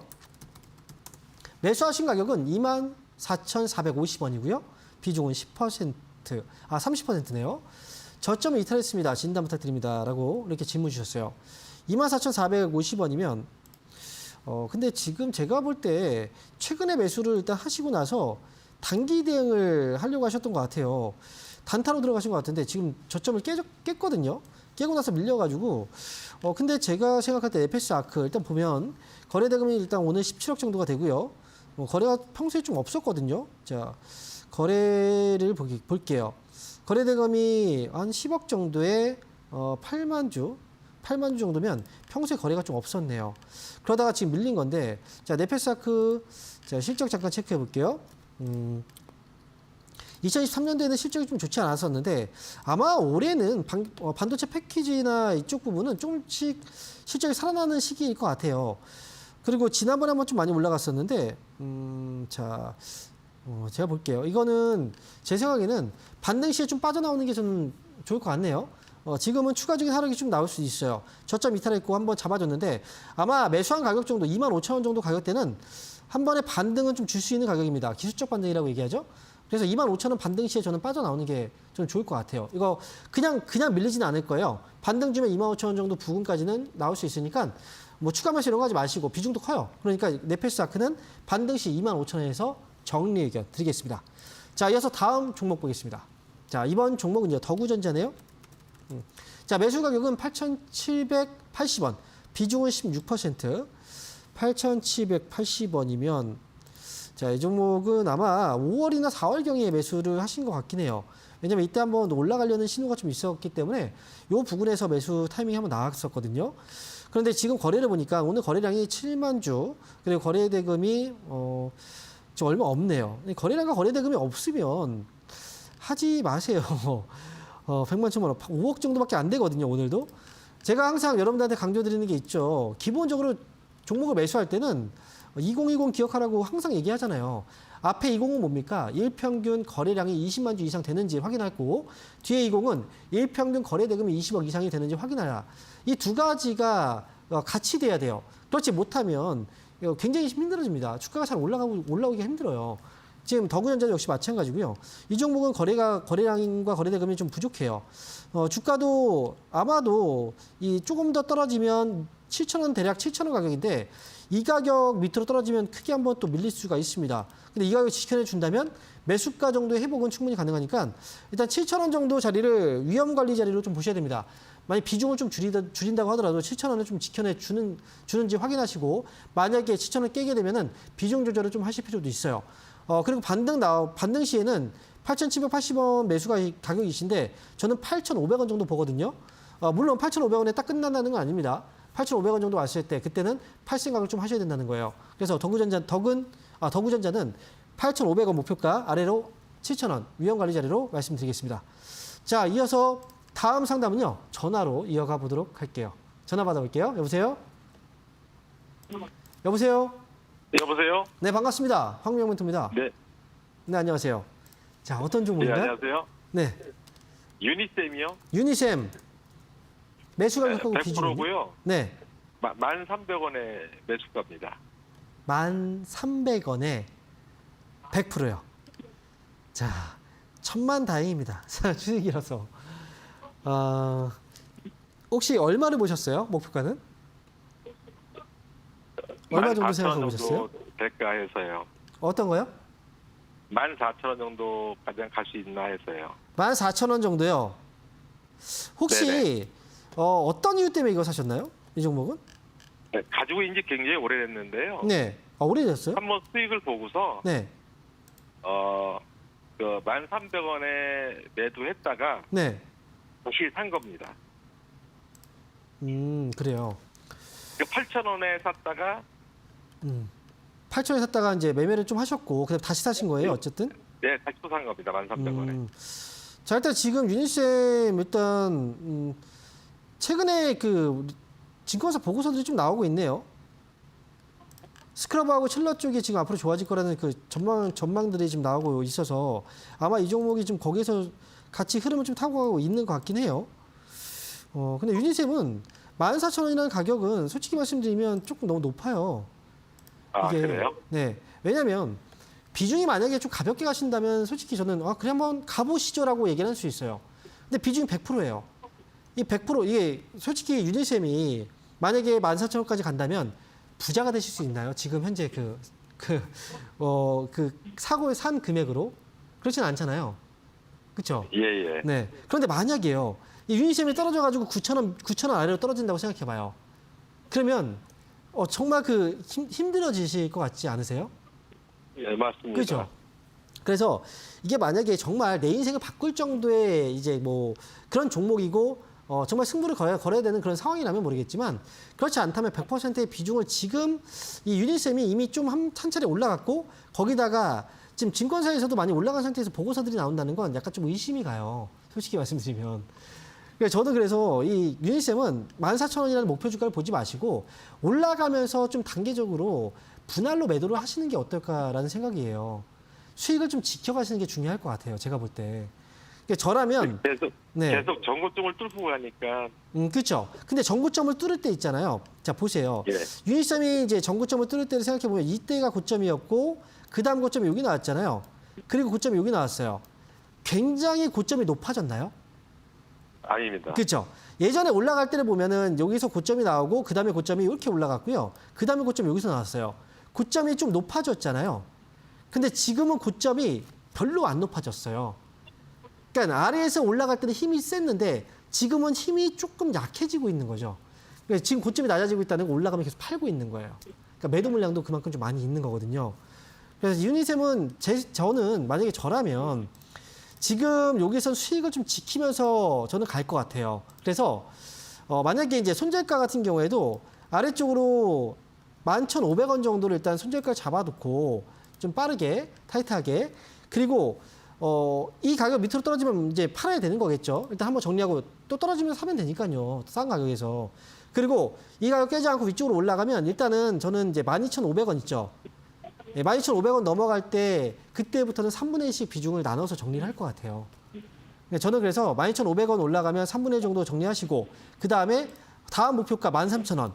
매수하신 가격은 24,450원이고요. 비중은 30%네요. 저점을 이탈했습니다. 진단 부탁드립니다. 라고 이렇게 질문 주셨어요. 24,450원이면 근데 지금 제가 볼 때 최근에 매수를 일단 하시고 나서 단기 대응을 하려고 하셨던 것 같아요. 단타로 들어가신 것 같은데 지금 저점을 깼거든요. 깨고 나서 밀려가지고 근데 제가 생각할 때 네페스 아크 일단 보면 거래 대금이 일단 오늘 17억 정도가 되고요. 거래가 평소에 좀 없었거든요. 자, 거래를 볼게요. 거래 대금이 한 10억 정도에 8만 주 정도면 평소에 거래가 좀 없었네요. 그러다가 지금 밀린 건데, 자, 네페스 아크 자, 실적 잠깐 체크해 볼게요. 2023년도에는 실적이 좀 좋지 않았었는데 아마 올해는 반도체 패키지나 이쪽 부분은 조금씩 실적이 살아나는 시기일 것 같아요. 그리고 지난번에 한번 좀 많이 올라갔었는데 자, 제가 볼게요. 이거는 제 생각에는 반등 시에 좀 빠져나오는 게 저는 좋을 것 같네요. 지금은 추가적인 하락이 좀 나올 수 있어요. 저점 이탈했고 한번 잡아줬는데 아마 매수한 가격 정도 25,000원 정도 가격대는 한 번에 반등은 좀 줄 수 있는 가격입니다. 기술적 반등이라고 얘기하죠. 그래서 25,000원 반등 시에 저는 빠져나오는 게 좀 좋을 것 같아요. 이거 그냥 밀리지는 않을 거예요. 반등 주면 25,000원 정도 부근까지는 나올 수 있으니까 뭐 추가 매수 이런 거 하지 마시고 비중도 커요. 그러니까 네페스 아크는 반등 시 25,000원에서 정리 의견 드리겠습니다. 자, 이어서 다음 종목 보겠습니다. 자, 이번 종목은 이제 더구전자네요. 자, 매수 가격은 8,780원, 비중은 16%, 8,780원이면 자, 이 종목은 아마 5월이나 4월경에 매수를 하신 것 같긴 해요. 왜냐면 이때 한번 올라가려는 신호가 좀 있었기 때문에 이 부분에서 매수 타이밍이 한번 나왔었거든요. 그런데 지금 거래를 보니까 오늘 거래량이 7만 주, 그리고 거래 대금이 좀 얼마 없네요. 거래량과 거래 대금이 없으면 하지 마세요. 100만 1천만 원, 5억 정도밖에 안 되거든요, 오늘도. 제가 항상 여러분들한테 강조드리는 게 있죠. 기본적으로 종목을 매수할 때는 2020 기억하라고 항상 얘기하잖아요. 앞에 20은 뭡니까? 일평균 거래량이 20만 주 이상 되는지 확인하고 뒤에 20은 일평균 거래 대금이 20억 이상이 되는지 확인하라. 이 두 가지가 같이 돼야 돼요. 그렇지 못하면 굉장히 힘들어집니다. 주가가 잘 올라오기가 힘들어요. 지금 더구전자 역시 마찬가지고요. 이 종목은 거래량과 거래 대금이 좀 부족해요. 주가도 아마도 이 조금 더 떨어지면 7,000원 대략 7,000원 가격인데 이 가격 밑으로 떨어지면 크게 한번 또 밀릴 수가 있습니다. 근데 이 가격 지켜내 준다면 매수가 정도의 회복은 충분히 가능하니까 일단 7,000원 정도 자리를 위험 관리 자리로 좀 보셔야 됩니다. 만약 비중을 좀 줄인다고 하더라도 7,000원을 좀 지켜내 주는지 확인하시고 만약에 7,000원 깨게 되면은 비중 조절을 좀 하실 필요도 있어요. 그리고 반등 시에는 8,780원 매수가 가격이신데 저는 8,500원 정도 보거든요. 물론 8,500원에 딱 끝난다는 건 아닙니다. 8,500원 정도 왔을 때 그때는 팔 생각을 좀 하셔야 된다는 거예요. 그래서 더구전자는 8,500원 목표가 아래로 7,000원 위험 관리 자리로 말씀드리겠습니다. 자, 이어서 다음 상담은요. 전화로 이어가 보도록 할게요. 전화 받아볼게요. 여보세요? 여보세요? 여보세요? 네, 반갑습니다. 황명멘토입니다. 네. 네, 안녕하세요. 자, 어떤 종목인가요? 네, 안녕하세요. 네, 유니셈이요? 유니셈. 매수 가격하고 기준. 100%고요. 네, 1,300원에 매수가입니다. 1,300원에 100%요. 자, 천만다행입니다. 주식이라서. 혹시 얼마를 보셨어요? 목표가는? 얼마 정도 생각하고 보셨어요? 대가해서요. 어떤 거요? 14,000원 정도 가장 갈 수 있나 해서요. 14,000원 정도요. 혹시 네네. 어떤 이유 때문에 이거 사셨나요? 이 종목은? 네, 가지고 있는 지 굉장히 오래됐는데요. 네. 오래됐어요? 한번 수익을 보고서 네. 그 1,300원에 매도했다가 네. 다시 산 겁니다. 그래요. 8,000원에 샀다가 8,000원에 샀다가 이제 매매를 좀 하셨고 그다음 다시 사신 거예요, 어쨌든? 네, 다시 또 산 겁니다. 1,300원에. 자, 일단 지금 유니셈 일단 최근에 그 증권사 보고서들이 좀 나오고 있네요. 스크럽하고 칠러 쪽이 지금 앞으로 좋아질 거라는 그 전망들이 지금 나오고 있어서 아마 이 종목이 좀 거기에서 같이 흐름을 좀 타고 가고 있는 것 같긴 해요. 근데 유니셈은 14,000원이라는 가격은 솔직히 말씀드리면 조금 너무 높아요. 아, 그래요? 네. 왜냐면 비중이 만약에 좀 가볍게 가신다면 솔직히 저는 그래 한번 가보시죠라고 얘기를 할 수 있어요. 근데 비중이 100%예요. 이 100% 이게 솔직히 유니셈이 만약에 14,000원까지 간다면 부자가 되실 수 있나요? 지금 현재 그 사고에 산 금액으로 그렇진 않잖아요. 그렇죠? 예, 예. 네. 그런데 만약에요. 이 유니셈이 떨어져가지고 9,000원 아래로 떨어진다고 생각해봐요. 그러면 정말 힘들어지실 것 같지 않으세요? 예, 맞습니다. 그렇죠. 그래서 이게 만약에 정말 내 인생을 바꿀 정도의 이제 뭐 그런 종목이고 정말 승부를 걸어야 되는 그런 상황이라면 모르겠지만 그렇지 않다면 100%의 비중을 지금 이 유니셈이 이미 좀 한 차례 올라갔고 거기다가 지금 증권사에서도 많이 올라간 상태에서 보고서들이 나온다는 건 약간 좀 의심이 가요. 솔직히 말씀드리면. 저는 그래서 이 유니셈은 14,000원이라는 목표 주가를 보지 마시고 올라가면서 좀 단계적으로 분할로 매도를 하시는 게 어떨까라는 생각이에요. 수익을 좀 지켜가시는 게 중요할 것 같아요. 제가 볼 때. 저라면 계속 네. 전고점을 뚫고 가니까. 그렇죠. 근데 전고점을 뚫을 때 있잖아요. 자, 보세요. 예. 유니셈이 이제 전고점을 뚫을 때를 생각해 보면 이때가 고점이었고 그다음 고점이 여기 나왔잖아요. 그리고 고점이 여기 나왔어요. 굉장히 고점이 높아졌나요? 아닙니다. 그렇죠. 예전에 올라갈 때를 보면은 여기서 고점이 나오고 그다음에 고점이 이렇게 올라갔고요. 그다음에 고점이 여기서 나왔어요. 고점이 좀 높아졌잖아요. 근데 지금은 고점이 별로 안 높아졌어요. 그러니까 아래에서 올라갈 때는 힘이 셌는데 지금은 힘이 조금 약해지고 있는 거죠. 그러니까 지금 고점이 낮아지고 있다는 건 올라가면 계속 팔고 있는 거예요. 그러니까 매도 물량도 그만큼 좀 많이 있는 거거든요. 그래서 유니셈은 저는 만약에 저라면 지금 여기서 수익을 좀 지키면서 저는 갈 것 같아요. 그래서 만약에 이제 손절가 같은 경우에도 아래쪽으로 11,500원 정도를 일단 손절가 잡아놓고 좀 빠르게 타이트하게 그리고 이 가격 밑으로 떨어지면 이제 팔아야 되는 거겠죠. 일단 한번 정리하고 또 떨어지면 사면 되니까요. 싼 가격에서. 그리고 이 가격 깨지 않고 위쪽으로 올라가면 일단은 저는 이제 12,500원 있죠. 12,500원 넘어갈 때 그때부터는 3분의 1씩 비중을 나눠서 정리를 할 것 같아요. 저는 그래서 12,500원 올라가면 3분의 1 정도 정리하시고 그 다음에 다음 목표가 13,000원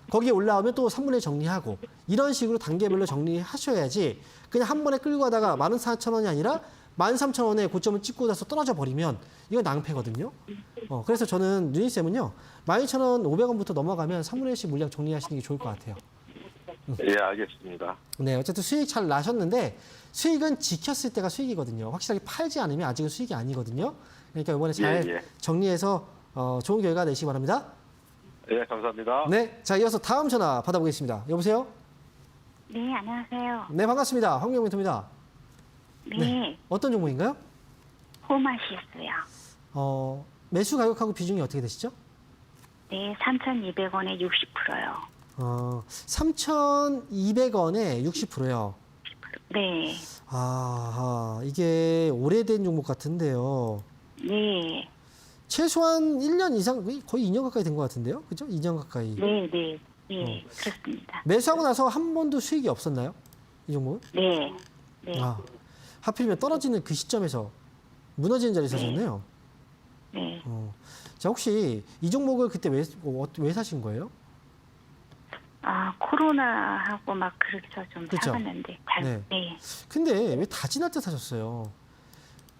거기에 올라오면 또 3분의 1 정리하고 이런 식으로 단계별로 정리하셔야지 그냥 한 번에 끌고 가다가 14,000원이 아니라 13,000원에 고점을 찍고 나서 떨어져 버리면 이건 낭패거든요. 그래서 저는 유니셈은요 12,500원부터 넘어가면 3분의 1씩 물량 정리하시는 게 좋을 것 같아요. 예, 알겠습니다. 네, 어쨌든 수익 잘 나셨는데 수익은 지켰을 때가 수익이거든요. 확실하게 팔지 않으면 아직은 수익이 아니거든요. 그러니까 이번에 잘 예. 정리해서 좋은 결과 내시기 바랍니다. 예, 감사합니다. 네, 자 이어서 다음 전화 받아보겠습니다. 여보세요? 네, 안녕하세요. 네, 반갑습니다. 황명민입니다. 네, 어떤 종목인가요? 호마시스요. 매수 가격하고 비중이 어떻게 되시죠? 네, 3,200원에 60%요. 3,200원에 60%요. 네, 이게 오래된 종목 같은데요. 네, 최소한 1년 이상, 거의 2년 가까이 된 것 같은데요. 그죠? 2년 가까이. 네, 네, 네, 그렇습니다. 매수하고 나서 한 번도 수익이 없었나요? 이 종목은? 네, 네, 하필이면 떨어지는 그 시점에서 무너지는 자리에 사셨네요. 네. 자, 혹시 이 종목을 그때 왜 사신 거예요? 코로나하고 막 그래서 좀 그쵸? 사갔는데 네. 네, 근데 왜 다 지날 때 사셨어요?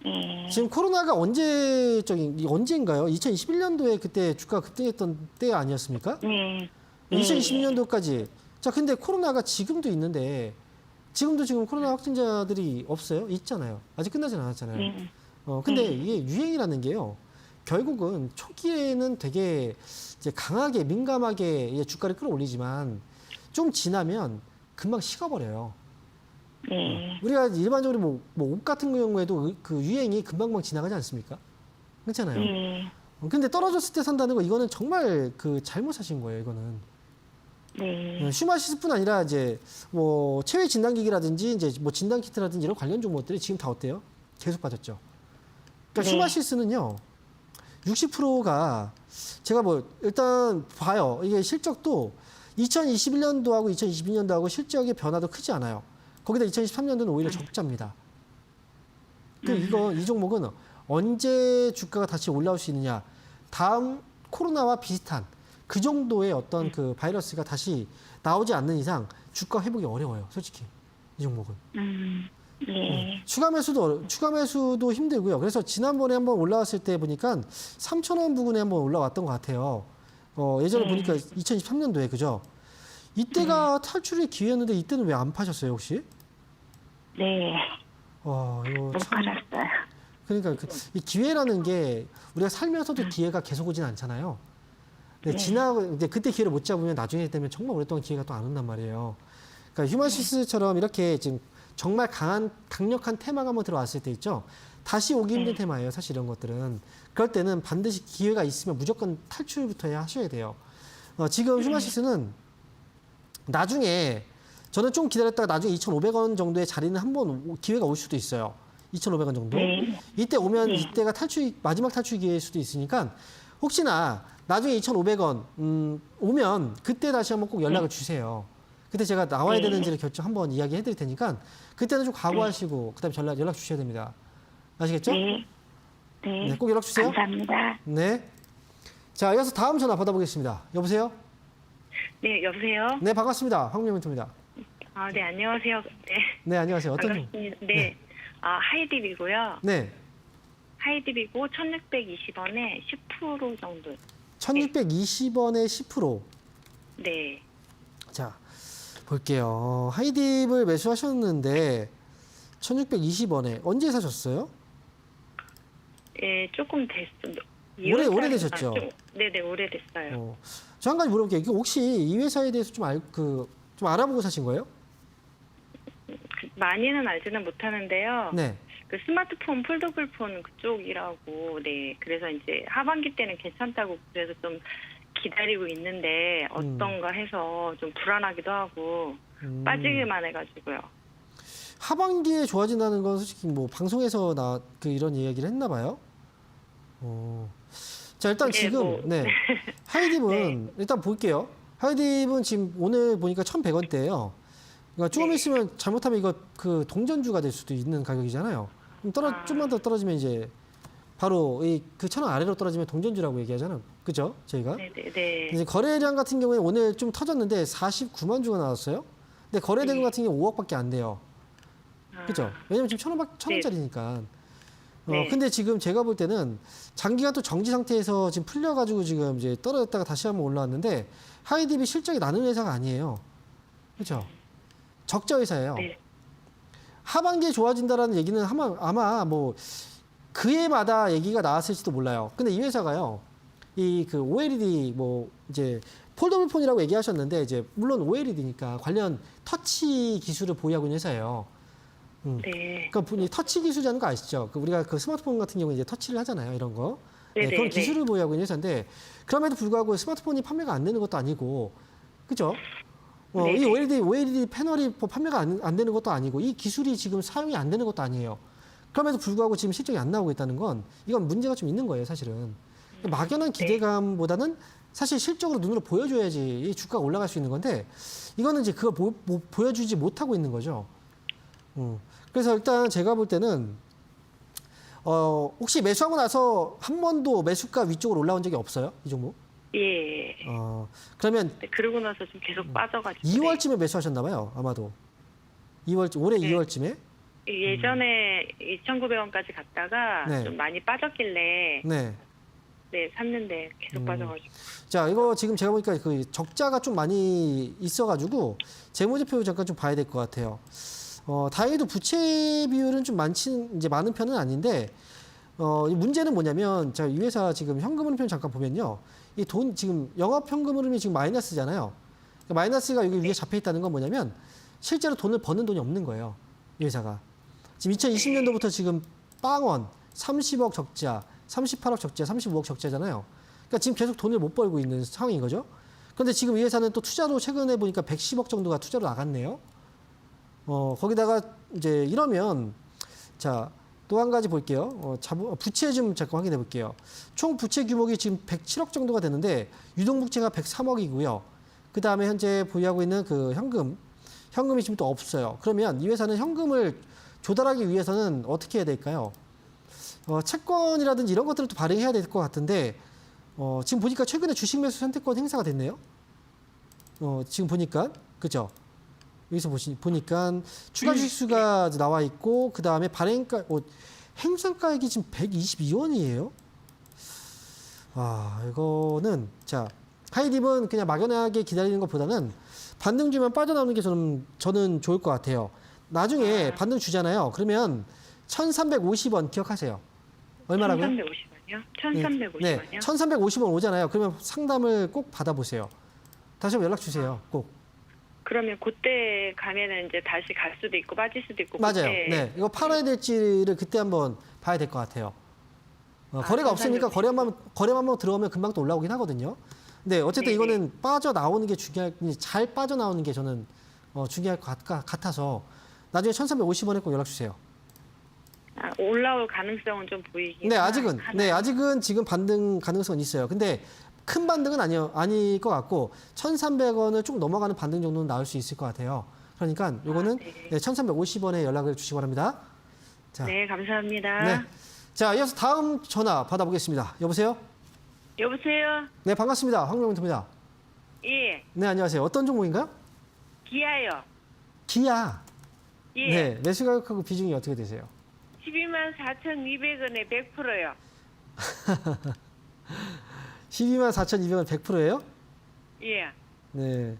네, 지금 코로나가 언제인가요? 2021년도에 그때 주가 급등했던 때 아니었습니까? 네. 2020년도까지. 자, 근데 코로나가 지금도 있는데 지금도 지금 코로나 확진자들이 없어요? 있잖아요. 아직 끝나진 않았잖아요. 네. 근데 이게 유행이라는 게요. 결국은 초기에는 되게 이제 강하게 민감하게 주가를 끌어올리지만 좀 지나면 금방 식어버려요. 네. 우리가 일반적으로 뭐 옷 같은 경우에도 그 유행이 금방금방 지나가지 않습니까? 그렇잖아요. 네. 근데 떨어졌을 때 산다는 거 이거는 정말 그 잘못 사신 거예요. 이거는 네. 슈마시스뿐 아니라 이제 뭐 체외 진단기기라든지 이제 뭐 진단 키트라든지 이런 관련 종목들이 지금 다 어때요? 계속 빠졌죠. 그러니까 네. 슈마시스는요 60%가 제가 뭐 일단 봐요. 이게 실적도 2021년도하고 2022년도하고 실적의 변화도 크지 않아요. 거기다 2023년도는 오히려 적자입니다. 이 종목은 언제 주가가 다시 올라올 수 있느냐? 다음 코로나와 비슷한 그 정도의 어떤 그 바이러스가 다시 나오지 않는 이상 주가 회복이 어려워요. 솔직히 이 종목은. 네. 추가 매수도 힘들고요. 그래서 지난번에 한번 올라왔을 때 보니까 3,000원 부근에 한번 올라왔던 것 같아요. 예전에 보니까 2023년도에 그죠? 이때가 탈출의 기회였는데 이때는 왜 안 파셨어요 혹시? 네. 이거 못 참. 팔았어요. 그러니까 이 기회라는 게 우리가 살면서도 기회가 계속 오진 않잖아요. 근데 이제 그때 기회를 못 잡으면 나중에 되면 정말 오랫동안 기회가 또 안 온단 말이에요. 그러니까 휴마시스처럼 이렇게 지금 정말 강력한 테마가 한번 들어왔을 때 있죠. 다시 오기 힘든 테마예요. 사실 이런 것들은. 그럴 때는 반드시 기회가 있으면 무조건 탈출부터 해야 하셔야 돼요. 지금 휴마시스는 나중에 저는 좀 기다렸다가 나중에 2,500원 정도의 자리는 한번 기회가 올 수도 있어요. 2,500원 정도. 이때 오면 이때가 마지막 탈출 기회일 수도 있으니까 혹시나 나중에 2,500원 오면 그때 다시 한번 꼭 연락을 주세요. 그때 제가 나와야 되는지를 한번 이야기해 드릴 테니까 그때는 좀 각오하시고 그다음에 연락 주셔야 됩니다. 아시겠죠? 네. 네. 네, 꼭 연락 주세요. 감사합니다. 네. 자, 이어서 다음 전화 받아보겠습니다. 여보세요? 네, 여보세요? 네, 반갑습니다. 황명민입니다. 네, 안녕하세요. 네. 네, 안녕하세요. 어떤 종? 반갑습니다. 네. 하이딥이고요. 네. 하이딥이고 1620원에 10% 정도. 1620원에 10%. 네. 자, 볼게요. 하이딥을 매수하셨는데 1620원에 언제 사셨어요? 예, 조금 됐습니다. 오래되셨죠? 네네, 오래됐어요. 저 한 가지 물어볼게요. 이게 혹시 이 회사에 대해서 좀 알아보고 사신 거예요? 많이는 알지는 못하는데요. 네. 그 스마트폰 폴더블 폰 그쪽이라고, 네. 그래서 이제 하반기 때는 괜찮다고 그래서 좀 기다리고 있는데 어떤가 해서 좀 불안하기도 하고 빠지기만 해가지고요. 하반기에 좋아진다는 건 솔직히 뭐 방송에서 이런 이야기를 했나 봐요. 자, 일단 네, 지금 하이딥은 일단 볼게요. 하이딥은 지금 오늘 보니까 1,100원대예요. 그러니까 조금 있으면 잘못하면 이거 그 동전주가 될 수도 있는 가격이잖아요. 그럼 좀만 더 떨어지면 이제 바로 그 1,000원 아래로 떨어지면 동전주라고 얘기하잖아요. 그죠? 저희가. 네. 이제 거래량 같은 경우에 오늘 좀 터졌는데 49만 주가 나왔어요. 근데 거래된 것 같은 경우 5억밖에 안 돼요. 그죠? 왜냐면 지금 1,000원짜리니까. 근데 지금 제가 볼 때는 장기간 또 정지 상태에서 지금 풀려가지고 지금 이제 떨어졌다가 다시 한번 올라왔는데 하이딥이 실적이 나는 회사가 아니에요. 그렇죠? 적자 회사예요. 네. 하반기에 좋아진다라는 얘기는 아마 뭐 그 해마다 얘기가 나왔을지도 몰라요. 근데 이 회사가요, 그 OLED 뭐 이제 폴더블 폰이라고 얘기하셨는데 이제 물론 OLED니까 관련 터치 기술을 보유하고 있는 회사예요. 네. 그러니까 터치 기술이라는 거 아시죠? 우리가 그 스마트폰 같은 경우에 이제 터치를 하잖아요, 이런 거. 네네, 그런 기술을 보유하고 있는 회사인데 그럼에도 불구하고 스마트폰이 판매가 안 되는 것도 아니고, 그죠? 이 OLED 패널이 판매가 안 되는 것도 아니고 이 기술이 지금 사용이 안 되는 것도 아니에요. 그럼에도 불구하고 지금 실적이 안 나오고 있다는 건 이건 문제가 좀 있는 거예요, 사실은. 막연한 기대감보다는 사실 실적으로 눈으로 보여줘야지 이 주가가 올라갈 수 있는 건데 이거는 이제 그거 보여주지 못하고 있는 거죠. 그래서 일단 제가 볼 때는 혹시 매수하고 나서 한 번도 매수가 위쪽으로 올라온 적이 없어요? 이 종목? 예. 그러면 네, 그러고 나서 좀 계속 빠져가지고. 2월쯤에 매수하셨나 봐요, 아마도. 올해 2월쯤에? 예전에 2,900원까지 갔다가 네. 좀 많이 빠졌길래 네. 샀는데 계속 빠져가지고. 자, 이거 지금 제가 보니까 그 적자가 좀 많이 있어가지고 재무제표 잠깐 좀 봐야 될 것 같아요. 다행히도 부채 비율은 좀 많은 편은 아닌데, 이 문제는 뭐냐면, 이 회사 지금 현금 흐름 잠깐 보면요. 이 돈, 지금 영업 현금 흐름이 지금 마이너스잖아요. 그러니까 마이너스가 여기 위에 잡혀 있다는 건 뭐냐면, 실제로 돈을 버는 돈이 없는 거예요. 이 회사가. 지금 2020년도부터 지금 빵원, 30억 적자, 38억 적자, 35억 적자잖아요. 그러니까 지금 계속 돈을 못 벌고 있는 상황인 거죠. 그런데 지금 이 회사는 또 투자로 최근에 보니까 110억 정도가 투자로 나갔네요. 거기다가 이제 이러면, 자, 또 한 가지 볼게요. 부채 좀 잠깐 확인해 볼게요. 총 부채 규모가 지금 107억 정도가 되는데 유동부채가 103억이고요. 그 다음에 현재 보유하고 있는 그 현금이 지금 또 없어요. 그러면 이 회사는 현금을 조달하기 위해서는 어떻게 해야 될까요? 채권이라든지 이런 것들을 또 발행해야 될 것 같은데, 지금 보니까 최근에 주식 매수 선택권 행사가 됐네요. 지금 보니까, 그죠? 여기서 보니까 추가 주식수가 나와 있고, 그 다음에 발행가, 행상가액이 지금 122원이에요. 이거는, 자, 하이딥은 그냥 막연하게 기다리는 것보다는 반등 주면 빠져나오는 게 저는 좋을 것 같아요. 나중에 반등 주잖아요. 그러면 1,350원 기억하세요. 얼마라고요? 1,350원이요? 1,350원이요? 네, 1,350원 오잖아요. 그러면 상담을 꼭 받아보세요. 다시 한번 연락 주세요. 꼭. 그러면 그때 가면은 이제 다시 갈 수도 있고 빠질 수도 있고. 맞아요. 그때... 네, 이거 팔아야 될지를 그때 한번 봐야 될 것 같아요. 거래가 없으니까 거래만 한번 들어오면 금방 또 올라오긴 하거든요. 근데 어쨌든 이거는 빠져나오는 게 잘 빠져나오는 게 저는 중요할 것 같아서 나중에 1,350원에 꼭 연락 주세요. 올라올 가능성은 좀 보이긴. 네, 아직은 지금 반등 가능성은 있어요. 근데 큰 반등은 아닐 것 같고 1,300원을 쭉 넘어가는 반등 정도는 나올 수 있을 것 같아요. 그러니까 요거는 1,350원에 연락을 주시기 바랍니다. 자, 네, 감사합니다. 네. 자, 이어서 다음 전화 받아보겠습니다. 여보세요? 여보세요? 네, 반갑습니다. 황명민입니다. 예, 네, 안녕하세요. 어떤 종목인가요? 기아요. 기아. 예. 네, 매수 가격하고 비중이 어떻게 되세요? 124,200원에 100%요. 124,200원 100%예요? 예. 네.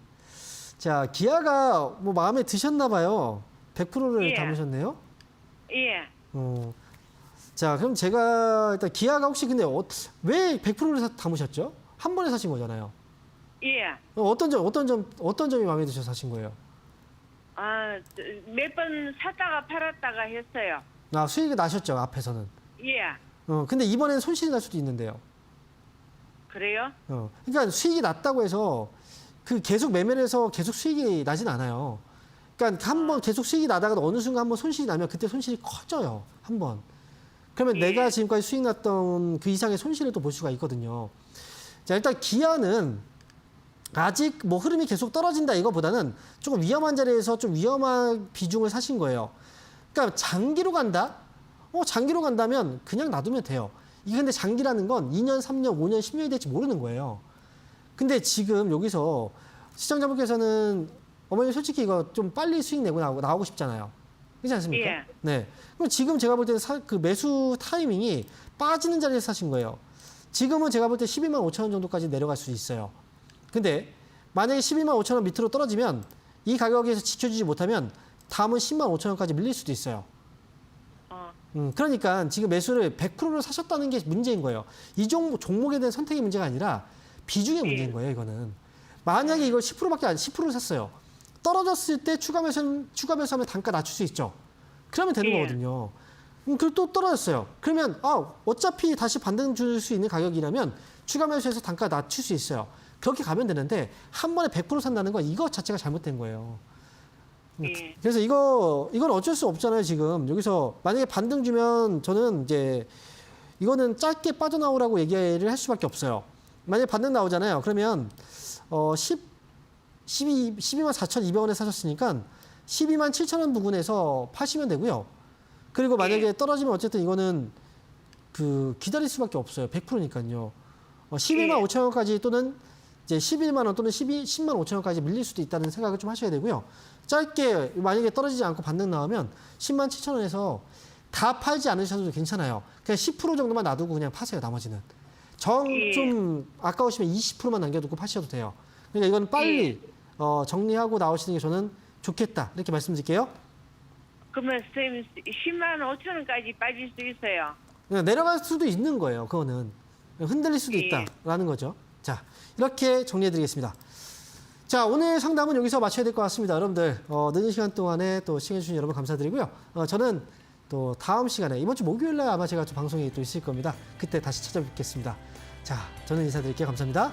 자, 기아가 뭐 마음에 드셨나 봐요. 100%를 예. 담으셨네요. 예. 자, 그럼 제가 일단 기아가 혹시 근데 왜 100%를 담으셨죠? 한 번에 사신 거잖아요. 예. 어떤 점이 마음에 드셔서 사신 거예요? 몇 번 샀다가 팔았다가 했어요. 수익이 나셨죠, 앞에서는. 예. 근데 이번엔 손실이 날 수도 있는데요. 그래요? 그러니까 수익이 났다고 해서 그 계속 매매를 해서 계속 수익이 나진 않아요. 그러니까 한번 계속 수익이 나다가 어느 순간 한번 손실이 나면 그때 손실이 커져요. 한 번. 그러면 예. 내가 지금까지 수익 났던 그 이상의 손실을 또 볼 수가 있거든요. 자, 일단 기아는 아직 뭐 흐름이 계속 떨어진다 이거보다는 조금 위험한 자리에서 좀 위험한 비중을 사신 거예요. 그러니까 장기로 간다? 장기로 간다면 그냥 놔두면 돼요. 이게 근데 장기라는 건 2년, 3년, 5년, 10년이 될지 모르는 거예요. 근데 지금 여기서 시청자분께서는 어머니 솔직히 이거 좀 빨리 수익 내고 나오고 싶잖아요. 그렇지 않습니까? 예. 네. 그럼 지금 제가 볼 때는 그 매수 타이밍이 빠지는 자리에서 사신 거예요. 지금은 제가 볼 때 12만 5천 원 정도까지 내려갈 수 있어요. 근데 만약에 12만 5천 원 밑으로 떨어지면 이 가격에서 지켜주지 못하면 다음은 10만 5천 원까지 밀릴 수도 있어요. 그러니까 지금 매수를 100%를 사셨다는 게 문제인 거예요. 이 종목에 대한 선택의 문제가 아니라 비중의 문제인 거예요, 이거는. 만약에 이걸 10%밖에 10%를 샀어요. 떨어졌을 때 추가 매수하면 단가 낮출 수 있죠. 그러면 되는 거거든요. 그리고 또 떨어졌어요. 그러면 어차피 다시 반등 줄 수 있는 가격이라면 추가 매수해서 단가 낮출 수 있어요. 그렇게 가면 되는데 한 번에 100% 산다는 건 이것 자체가 잘못된 거예요. 예. 그래서 이건 어쩔 수 없잖아요, 지금. 여기서 만약에 반등 주면 저는 이제 이거는 짧게 빠져나오라고 얘기를 할 수밖에 없어요. 만약에 반등 나오잖아요. 그러면 12만 4,200원에 사셨으니까 12만 7천 원 부근에서 파시면 되고요. 그리고 만약에 떨어지면 어쨌든 이거는 기다릴 수밖에 없어요. 100%니까요. 12만 5천 원까지 또는 이제 11만 원 또는 10만 5천 원까지 밀릴 수도 있다는 생각을 좀 하셔야 되고요. 짧게 만약에 떨어지지 않고 반등 나오면 10만 7천 원에서 다 팔지 않으셔도 괜찮아요. 그냥 10% 정도만 놔두고 그냥 파세요. 나머지는. 좀 아까우시면 20%만 남겨두고 파셔도 돼요. 그러니까 이건 빨리 정리하고 나오시는 게 저는 좋겠다. 이렇게 말씀드릴게요. 그러면 선생님 10만 5천 원까지 빠질 수 있어요. 내려갈 수도 있는 거예요. 그거는. 흔들릴 수도 있다라는 거죠. 자, 이렇게 정리해드리겠습니다. 자, 오늘 상담은 여기서 마쳐야 될 것 같습니다. 여러분들 늦은 시간 동안에 또 시청해주신 여러분 감사드리고요. 저는 또 다음 시간에 이번 주 목요일날 아마 제가 또 방송이 또 있을 겁니다. 그때 다시 찾아뵙겠습니다. 자, 저는 인사드릴게요. 감사합니다.